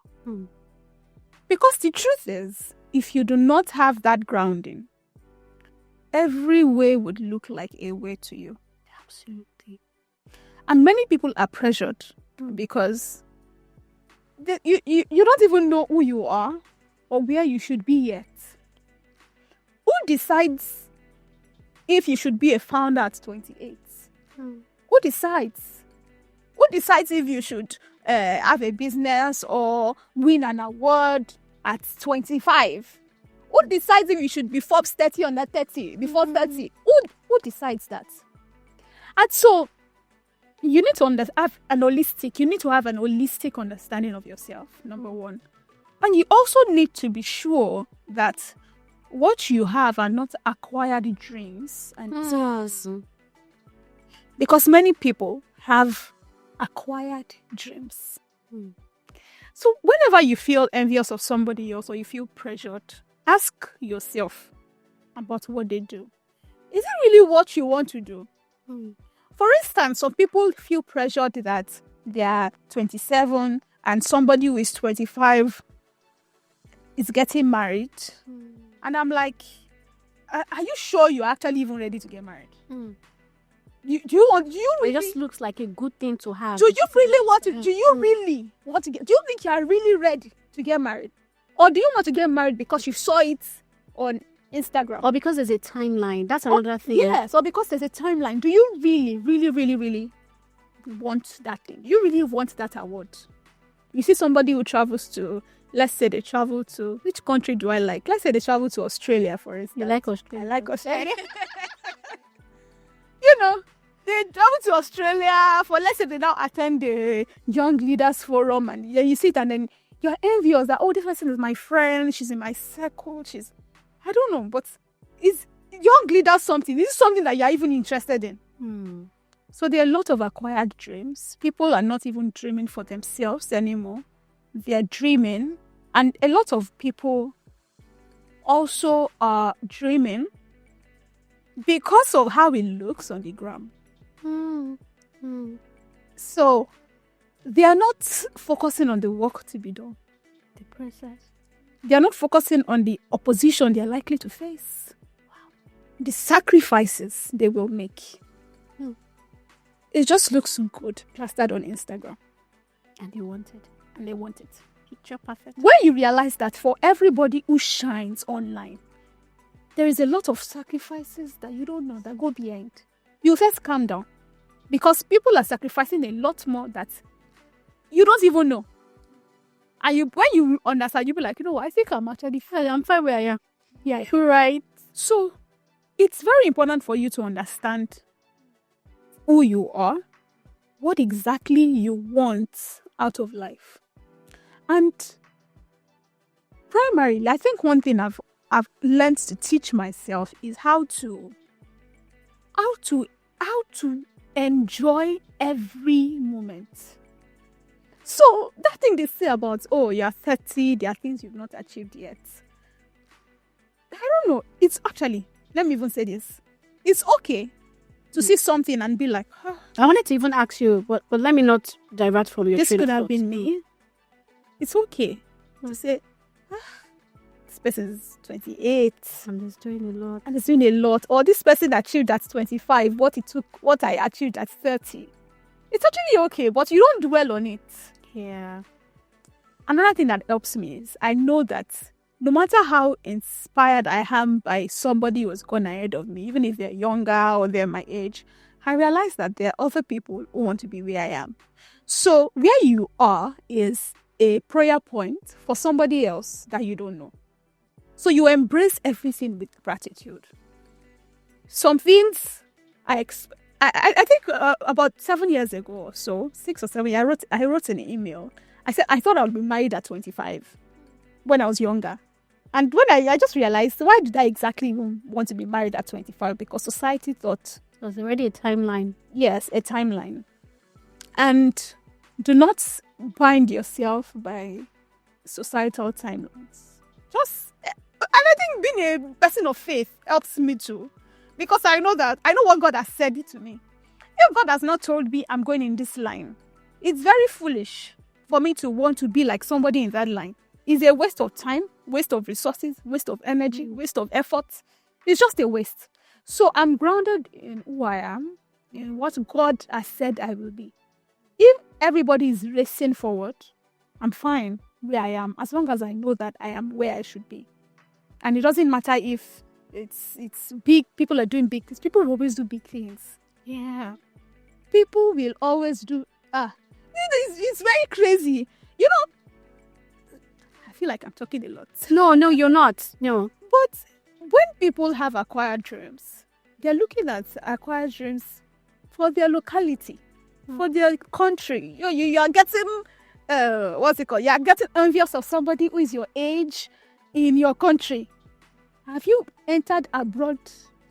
Speaker 1: Because the truth is, if you do not have that grounding, every way would look like a way to you.
Speaker 2: Absolutely.
Speaker 1: And many people are pressured because you don't even know who you are or where you should be yet. Who decides if you should be a founder at 28? Who decides? Who decides if you should have a business or win an award at 25? Who decides if you should be Forbes 30 under 30, before 30? Who decides that? And so, you need to have an holistic understanding of yourself, number one. And you also need to be sure that what you have are not acquired dreams. And because many people have acquired dreams. So whenever you feel envious of somebody else or you feel pressured, ask yourself about what they do. Is it really what you want to do? For instance, some people feel pressured that they are 27 and somebody who is 25 is getting married. And I'm like, are you sure you're actually even ready to get married? Do you really,
Speaker 2: it just looks like a good thing to have.
Speaker 1: do you really want to get, do you think you are really ready to get married? Or do you want to get married because you saw it on Instagram?
Speaker 2: Or because there's a timeline. That's another thing.
Speaker 1: Yes, or because there's a timeline. Do you really, really, really, really want that thing? You really want that award? You see somebody who travels to, let's say they travel to, which country do I like? Let's say they travel to Australia, for instance.
Speaker 2: You like Australia?
Speaker 1: I like Australia. You know, they travel to Australia for, let's say they now attend the Young Leaders Forum, and then you sit and then you're envious that, oh, this person is my friend, she's in my circle, I don't know, but is Young Leaders something? Is it something that you're even interested in? So there are a lot of acquired dreams. People are not even dreaming for themselves anymore. They're dreaming. And a lot of people also are dreaming because of how it looks on the gram. So they are not focusing on the work to be done, the process. They are not focusing on the opposition they are likely to face. The sacrifices they will make. It just looks good plastered on Instagram.
Speaker 2: And they want it.
Speaker 1: And they want it.
Speaker 2: Picture perfect.
Speaker 1: When you realize that for everybody who shines online, there is a lot of sacrifices that you don't know that go behind. You first calm down. Because people are sacrificing a lot more that you don't even know. And when you understand, you'll be like, you know what, I think I'm actually fine. I'm fine where I am. Yeah, you're right. So it's very important for you to understand who you are, what exactly you want out of life. And primarily, I think one thing I've learned to teach myself is how to enjoy every moment. So that thing they say about, oh, you're 30, there are things you've not achieved yet. I don't know. It's actually, let me even say this. It's okay to see something and be like, oh.
Speaker 2: I wanted to even ask you, but let me not divert from your
Speaker 1: This
Speaker 2: train of
Speaker 1: could have
Speaker 2: thought.
Speaker 1: been me. It's okay to say, this person is 28
Speaker 2: And it's doing a lot.
Speaker 1: and it's doing a lot. Or this person achieved at 25 what I achieved at 30. It's actually okay, but you don't dwell on it.
Speaker 2: Yeah.
Speaker 1: Another thing that helps me is I know that no matter how inspired I am by somebody who has gone ahead of me, even if they're younger or they're my age, I realize that there are other people who want to be where I am. So where you are is a prayer point for somebody else that you don't know. So you embrace everything with gratitude. Some things I think about 7 years ago or so, 6 or 7 years, I wrote an email. I said I thought I would be married at 25 when I was younger. And when I just realized, why did I exactly even want to be married at 25? Because society thought...
Speaker 2: There's already a timeline.
Speaker 1: Yes, a timeline. And do not bind yourself by societal timelines. And I think being a person of faith helps me too. Because I know what God has said it to me. If God has not told me I'm going in this line, it's very foolish for me to want to be like somebody in that line. It's a waste of time, waste of resources, waste of energy, waste of effort. It's just a waste. So I'm grounded in who I am, in what God has said I will be. If everybody is racing forward, I'm fine where I am, as long as I know that I am where I should be. And it doesn't matter if it's big, people are doing big things. People will always do big things. Yeah. People will always do, it's very crazy. You know, I feel like I'm talking a lot.
Speaker 2: No, you're not. No.
Speaker 1: But when people have acquired dreams, they're looking at acquired dreams for their locality. for their country. You are getting, what's it called? You are getting envious of somebody who is your age in your country. Have you entered abroad?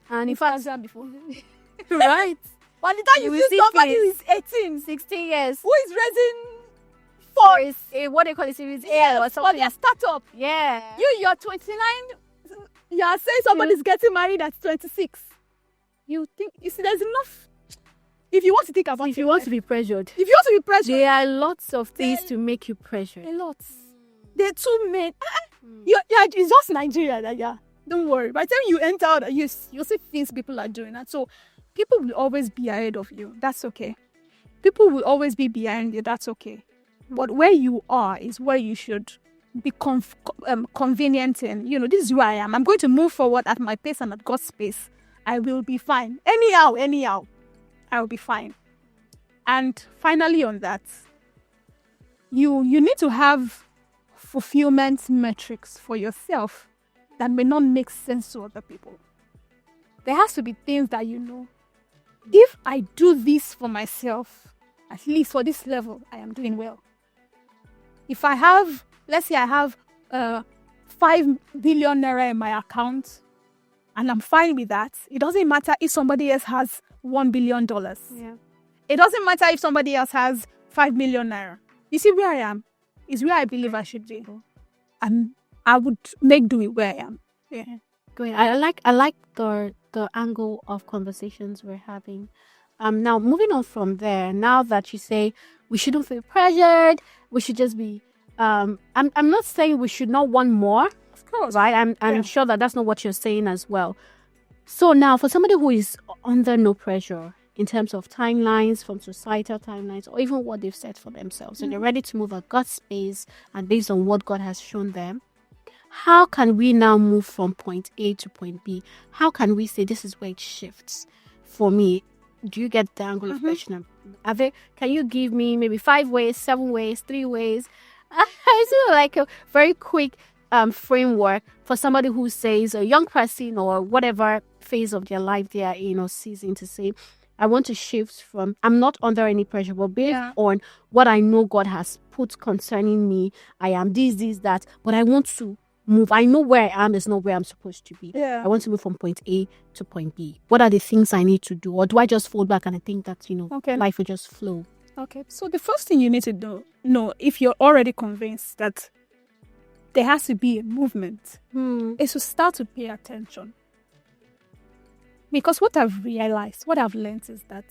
Speaker 2: And in fact,
Speaker 1: before?
Speaker 2: right.
Speaker 1: By the time you see somebody who is 18,
Speaker 2: 16 years,
Speaker 1: who is raising
Speaker 2: what they call it, Series A or something.
Speaker 1: For their startup.
Speaker 2: Yeah.
Speaker 1: You're 29. You are saying somebody's getting married at 26. You see, there's enough. If you want to think about it.
Speaker 2: If you want to be pressured.
Speaker 1: There
Speaker 2: are lots of things to make you pressured.
Speaker 1: A lot. There are too many. It's just Nigeria. Yeah. Don't worry. By the time you enter out, you'll see things people are doing. And so people will always be ahead of you. That's okay. People will always be behind you. That's okay. But where you are is where you should be convenient in. This is where I am. I'm going to move forward at my pace and at God's pace. I will be fine. Anyhow, I will be fine. And finally on that, you need to have fulfillment metrics for yourself that may not make sense to other people. There has to be things that if I do this for myself, at least for this level, I am doing well. If I have, let's say I have 5 billion naira in my account and I'm fine with that, it doesn't matter if somebody else has $1 billion.
Speaker 2: Yeah.
Speaker 1: It doesn't matter if somebody else has 5 million naira. You see, where I am is where I believe I should be. And I would make do it where I am. Yeah.
Speaker 2: Great. I like the angle of conversations we're having. Now moving on from there, now that you say we shouldn't feel pressured, we should just be I'm not saying we should not want more.
Speaker 1: Of course.
Speaker 2: Right? I'm sure that's not what you're saying as well. So now for somebody who is under no pressure in terms of timelines, from societal timelines, or even what they've set for themselves, and they're ready to move at God's pace and based on what God has shown them, how can we now move from point A to point B? How can we say this is where it shifts for me? Do you get the angle of question? Can you give me maybe 5 ways, 7 ways, 3 ways? I feel like a very quick framework for somebody who says, a young person or whatever phase of their life they are in or season, to say, I want to shift from, I'm not under any pressure, but based on what I know God has put concerning me, I am this, that, but I want to move. I know where I am is not where I'm supposed to be.
Speaker 1: Yeah.
Speaker 2: I want to move from point A to point B. What are the things I need to do? Or do I just fall back and I think that, life will just flow?
Speaker 1: Okay. So the first thing you need to know, if you're already convinced that there has to be a movement, is to start to pay attention. Because what I've realized, what I've learned is that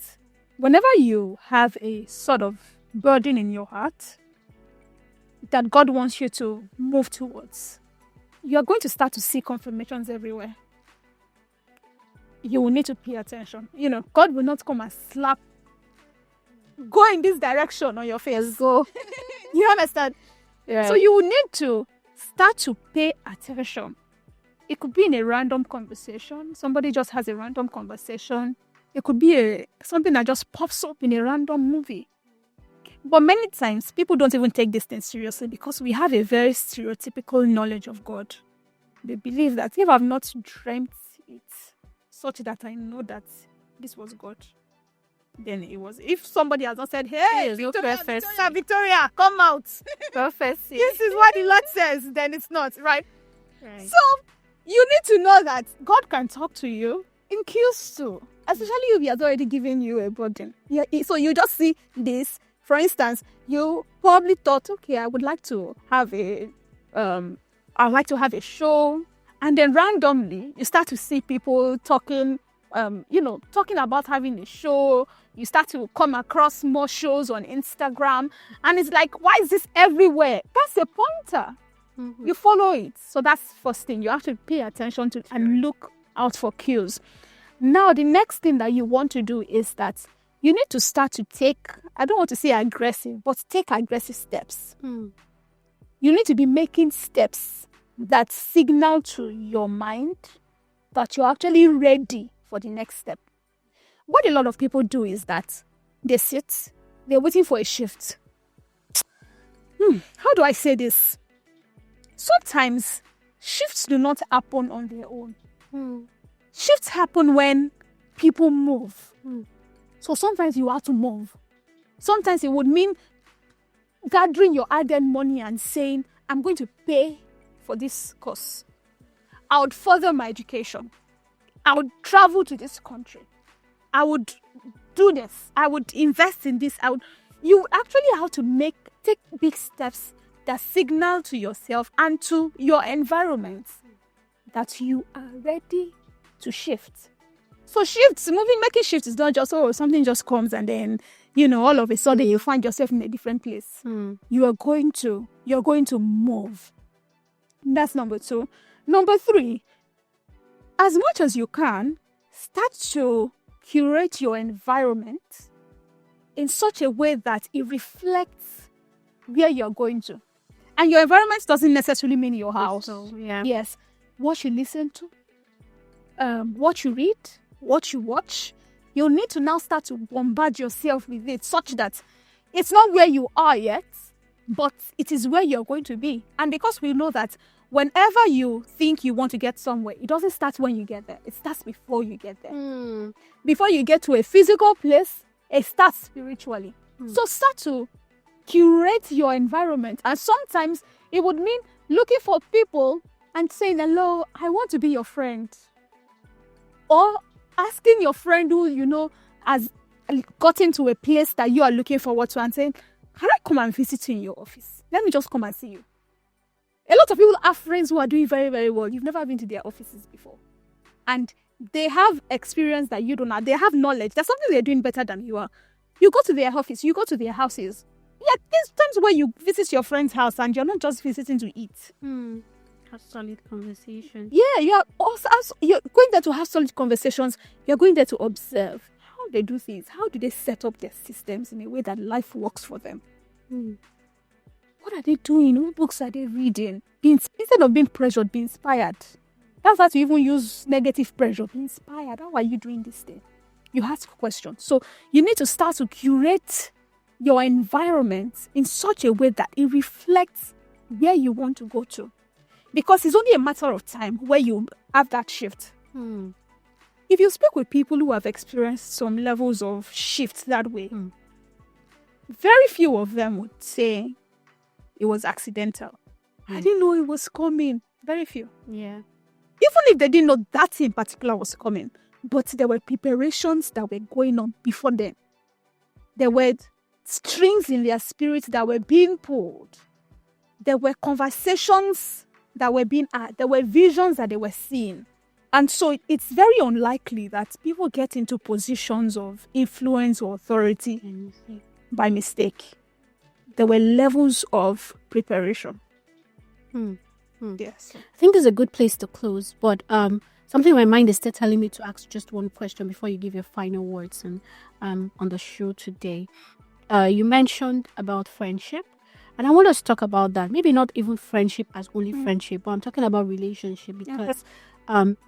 Speaker 1: whenever you have a sort of burden in your heart that God wants you to move towards, you are going to start to see confirmations everywhere. You will need to pay attention. God will not come and slap, go in this direction on your face.
Speaker 2: Go.
Speaker 1: You understand?
Speaker 2: Yeah.
Speaker 1: So you will need to start to pay attention. It could be in a random conversation. Somebody just has a random conversation. It could be something that just pops up in a random movie. But many times, people don't even take this thing seriously because we have a very stereotypical knowledge of God. They believe that if I've not dreamt it such that I know that this was God, then it was. If somebody has not said, hey, Victoria, come out.
Speaker 2: Prophecy.
Speaker 1: This is what the Lord says, then it's not, right? So, you need to know that God can talk to you in cues too. Especially if He has already given you a burden. So you just see this. For instance, you probably thought, okay, I would like to have a show. And then randomly, you start to see people talking about having a show. You start to come across more shows on Instagram. And it's like, why is this everywhere? That's a pointer. Mm-hmm. You follow it. So that's the first thing. You have to pay attention to and look out for cues. Now, the next thing that you want to do is that you need to start to take, I don't want to say aggressive, but take aggressive steps. You need to be making steps that signal to your mind that you're actually ready for the next step. What a lot of people do is that they sit, they're waiting for a shift. How do I say this? Sometimes shifts do not happen on their own. Shifts happen when people move. So sometimes you have to move. Sometimes it would mean gathering your hard-earned money and saying, I'm going to pay for this course. I would further my education. I would travel to this country. I would do this. I would invest in this. You actually have to take big steps that signal to yourself and to your environment that you are ready to shift. So making shifts is not just, something just comes and then, all of a sudden you find yourself in a different place. You're going to move. That's number 2. Number 3, as much as you can, start to curate your environment in such a way that it reflects where you're going to. And your environment doesn't necessarily mean your house. Yes. What you listen to, what you read, what you watch, you'll need to now start to bombard yourself with it such that it's not where you are yet, but it is where you're going to be. And because we know that whenever you think you want to get somewhere, it doesn't start when you get there. It starts before you get there. Before you get to a physical place, it starts spiritually. So start to curate your environment. And sometimes it would mean looking for people and saying, hello, I want to be your friend. Or asking your friend who, has gotten to a place that you are looking forward to and saying, can I come and visit you in your office? Let me just come and see you. A lot of people have friends who are doing very, very well. You've never been to their offices before. And they have experience that you don't have. They have knowledge. There's something they're doing better than you are. You go to their office. You go to their houses. Yeah, there's times where you visit your friend's house and you're not just visiting to eat.
Speaker 2: Have solid conversations.
Speaker 1: Yeah, you're going there to have solid conversations. You're going there to observe how they do things. How do they set up their systems in a way that life works for them? What are they doing? What books are they reading? Instead of being pressured, be inspired. That's how to even use negative pressure. Be inspired. How are you doing this thing? You ask questions. So you need to start to curate your environment in such a way that it reflects where you want to go to. Because it's only a matter of time where you have that shift. If you speak with people who have experienced some levels of shifts that way, very few of them would say it was accidental. I didn't know it was coming. Very few.
Speaker 2: Yeah.
Speaker 1: Even if they didn't know that in particular was coming, but there were preparations that were going on before then. There were strings in their spirit that were being pulled. There were conversations that were being had. There were visions that they were seeing. And so it's very unlikely that people get into positions of influence or authority by mistake. There were levels of preparation. Yes.
Speaker 2: I think this is a good place to close, but something in my mind is still telling me to ask just one question before you give your final words on the show today. You mentioned about friendship, and I want us to talk about that. Maybe not even friendship as only friendship, but I'm talking about relationship because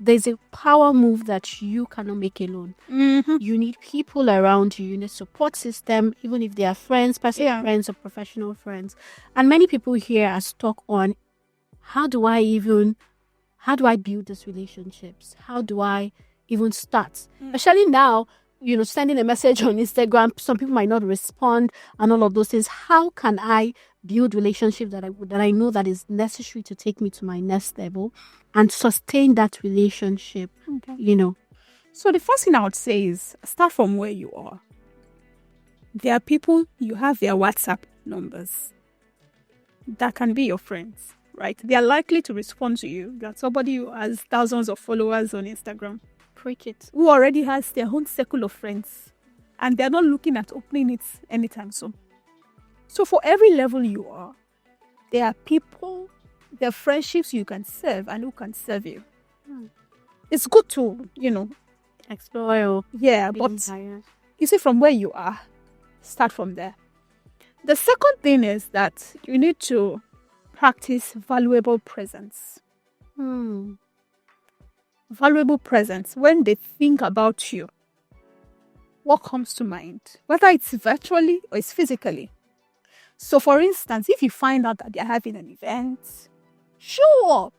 Speaker 2: there's a power move that you cannot make alone. You need people around you. You need a support system, even if they are friends, personal friends or professional friends. And many people here are stuck on, how do I build these relationships? How do I even start? Especially now, sending a message on Instagram, some people might not respond and all of those things. How can I build relationships that I know that is necessary to take me to my next level and sustain that relationship,
Speaker 1: So the first thing I would say is start from where you are. There are people, you have their WhatsApp numbers that can be your friends, right? They are likely to respond to you. That's somebody who has thousands of followers on Instagram.
Speaker 2: Preach it.
Speaker 1: Who already has their own circle of friends. And they're not looking at opening it anytime soon. So for every level you are, there are people, there are friendships you can serve and who can serve you. It's good to,
Speaker 2: explore.
Speaker 1: But you see, from where you are, start from there. The second thing is that you need to practice valuable presence. Valuable presence. When they think about you, what comes to mind? Whether it's virtually or it's physically. So, for instance, if you find out that they're having an event, show up.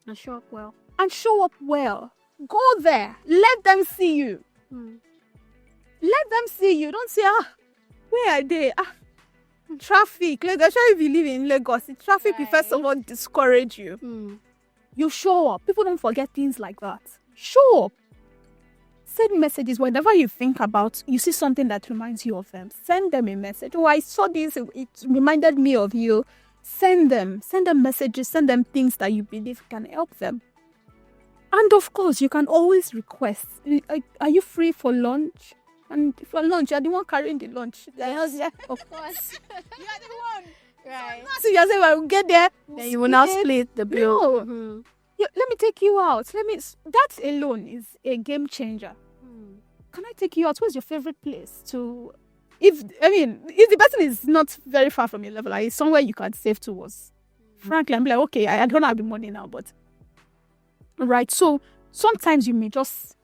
Speaker 2: And show up well.
Speaker 1: And show up well. Go there. Let them see you. Let them see you. Don't say, Where are they? Traffic. Like, especially if you live in Lagos, the traffic
Speaker 2: Right.
Speaker 1: prefers someone discourage you.
Speaker 2: Mm.
Speaker 1: You show up. People don't forget things like that. Show up. Send messages whenever you think about, you see something that reminds you of them. Send them a message. Oh, I saw this. It reminded me of you. Send them messages. Send them things that you believe can help them. And of course, you can always request. Are you free for lunch? And for lunch, you're the one carrying the lunch.
Speaker 2: Of course.
Speaker 1: You're the one.
Speaker 2: Right.
Speaker 1: So you say, "I will get there."
Speaker 2: Then you will now split the bill.
Speaker 1: No.
Speaker 2: Mhm.
Speaker 1: Let me take you out. That alone is a game changer. Can I take you out? What's your favorite place to? If the person is not very far from your level, like it's somewhere you can save towards. Frankly, I'm like, okay, I don't have the money now, but right. So sometimes you may just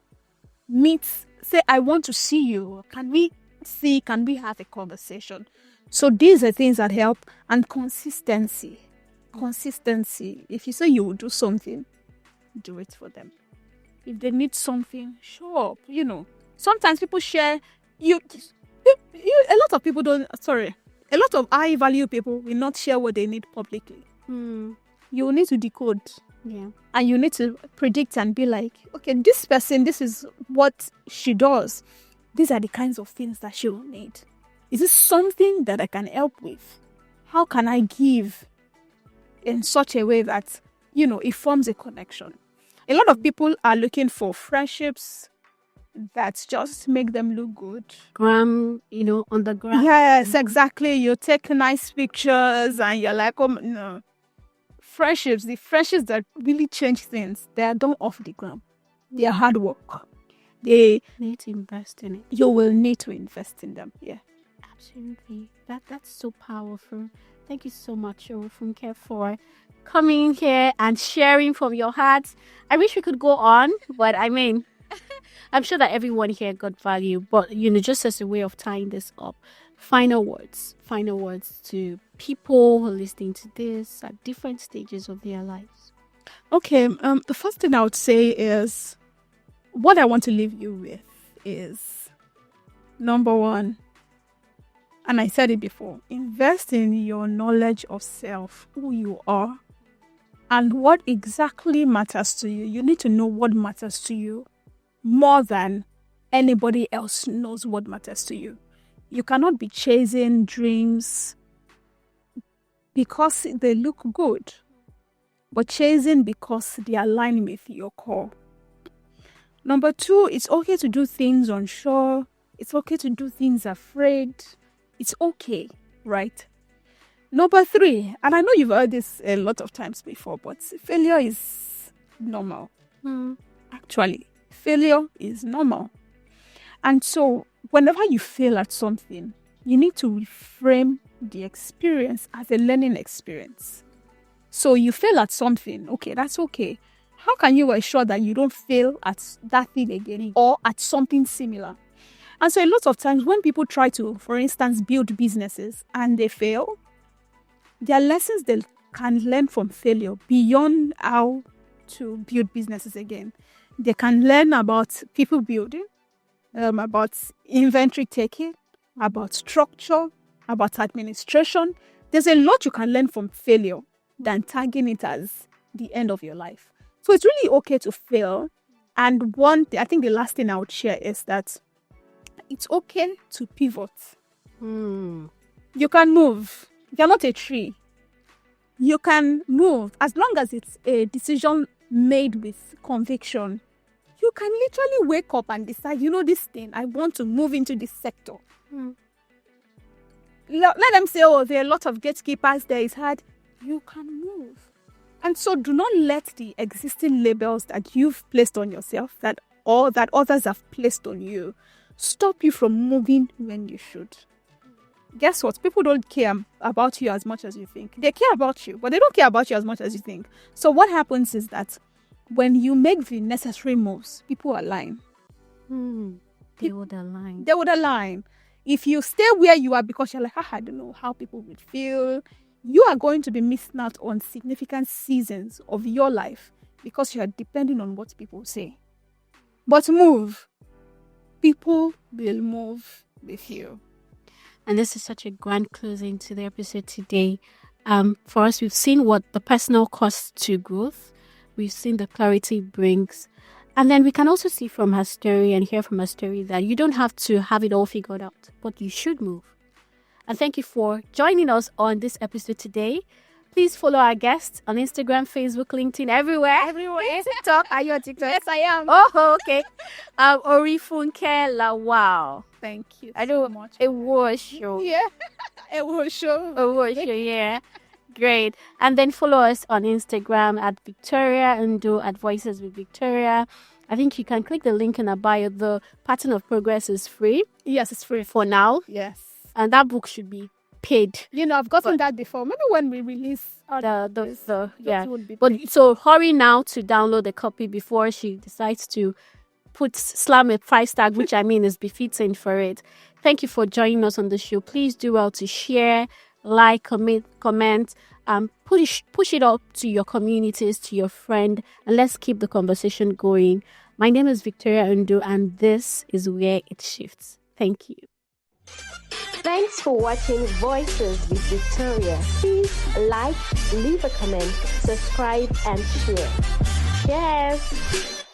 Speaker 1: meet, say, I want to see you. Can we see? Can we have a conversation? So these are things that help, and consistency. Consistency. If you say you will do something, do it for them. If they need something, show up. Sometimes people share. A lot of people don't. Sorry, a lot of high value people will not share what they need publicly. You will need to decode.
Speaker 2: Yeah.
Speaker 1: And you need to predict and be like, okay, this person, this is what she does. These are the kinds of things that she will need. Is this something that I can help with? How can I give in such a way that, it forms a connection? A lot of people are looking for friendships that just make them look good.
Speaker 2: On the gram.
Speaker 1: Yes, exactly. You take nice pictures and you're like, oh, no. The friendships that really change things, they are done off the ground. They are hard work. They
Speaker 2: need to invest in it.
Speaker 1: You will need to invest in them. Yeah.
Speaker 2: Absolutely. That's so powerful. Thank you so much, Orifunke, for coming here and sharing from your heart. I wish we could go on, but I'm sure that everyone here got value. But just as a way of tying this up, final words to people who are listening to this at different stages of their lives.
Speaker 1: Okay. The first thing I would say is, what I want to leave you with is, number one, and I said it before, invest in your knowledge of self, who you are, and what exactly matters to you. You need to know what matters to you more than anybody else knows what matters to you. You cannot be chasing dreams because they look good, but chasing because they align with your core. Number two, it's okay to do things unsure. It's okay to do things afraid. It's okay, right? Number three, and I know you've heard this a lot of times before, but failure is normal. Actually, failure is normal. And so whenever you fail at something, you need to reframe the experience as a learning experience. So you fail at something, okay, that's okay. How can you ensure that you don't fail at that thing again or at something similar? And so a lot of times when people try to, for instance, build businesses and they fail, there are lessons they can learn from failure beyond how to build businesses again. They can learn about people building, about inventory taking, about structure, about administration. There's a lot you can learn from failure than tagging it as the end of your life. So it's really okay to fail. And I think the last thing I would share is that it's okay to pivot. You can move. You're not a tree. You can move as long as it's a decision made with conviction. You can literally wake up and decide, this thing, I want to move into this sector. Let them say, oh, there are a lot of gatekeepers there, it's hard. You can move. And so do not let the existing labels that you've placed on yourself, that others have placed on you, stop you from moving when you should. Guess what? People don't care about you as much as you think. They care about you, but they don't care about you as much as you think. So what happens is that when you make the necessary moves, people align.
Speaker 2: They would align.
Speaker 1: They would align. If you stay where you are because you're like, I don't know how people would feel, you are going to be missing out on significant seasons of your life because you are depending on what people say. But move. People will move with you.
Speaker 2: And this is such a grand closing to the episode today. For us, we've seen what the personal cost to growth. We've seen the clarity it brings. And then we can also see from her story and hear from her story that you don't have to have it all figured out, but you should move. And thank you for joining us on this episode today. Please follow our guests on Instagram, Facebook, LinkedIn, everywhere.
Speaker 1: TikTok. Are you on TikTok? Yes, I am.
Speaker 2: Oh, okay. Orifunke Lawal.
Speaker 1: Thank you.
Speaker 2: I know
Speaker 1: so much.
Speaker 2: it was show.
Speaker 1: Yeah. It was show.
Speaker 2: It was show, yeah. Great. And then follow us on Instagram at Victoria Undo at Voices with Victoria. I think you can click the link in our bio. The Pattern of Progress is free.
Speaker 1: Yes, it's free.
Speaker 2: For now.
Speaker 1: Yes.
Speaker 2: And that book should be paid.
Speaker 1: I've gotten that before. Maybe when we release
Speaker 2: yeah.
Speaker 1: Would be
Speaker 2: But
Speaker 1: paid.
Speaker 2: so hurry now to download the copy before she decides to slam a price tag, which I mean is befitting for it. Thank you for joining us on the show. Please do well to share, like, comment, push it up to your communities, to your friend, and let's keep the conversation going. My name is Victoria Undo, and this is Where It Shifts. Thank you.
Speaker 3: Thanks for watching Voices with Victoria. Please like, leave a comment, subscribe, and share. Cheers!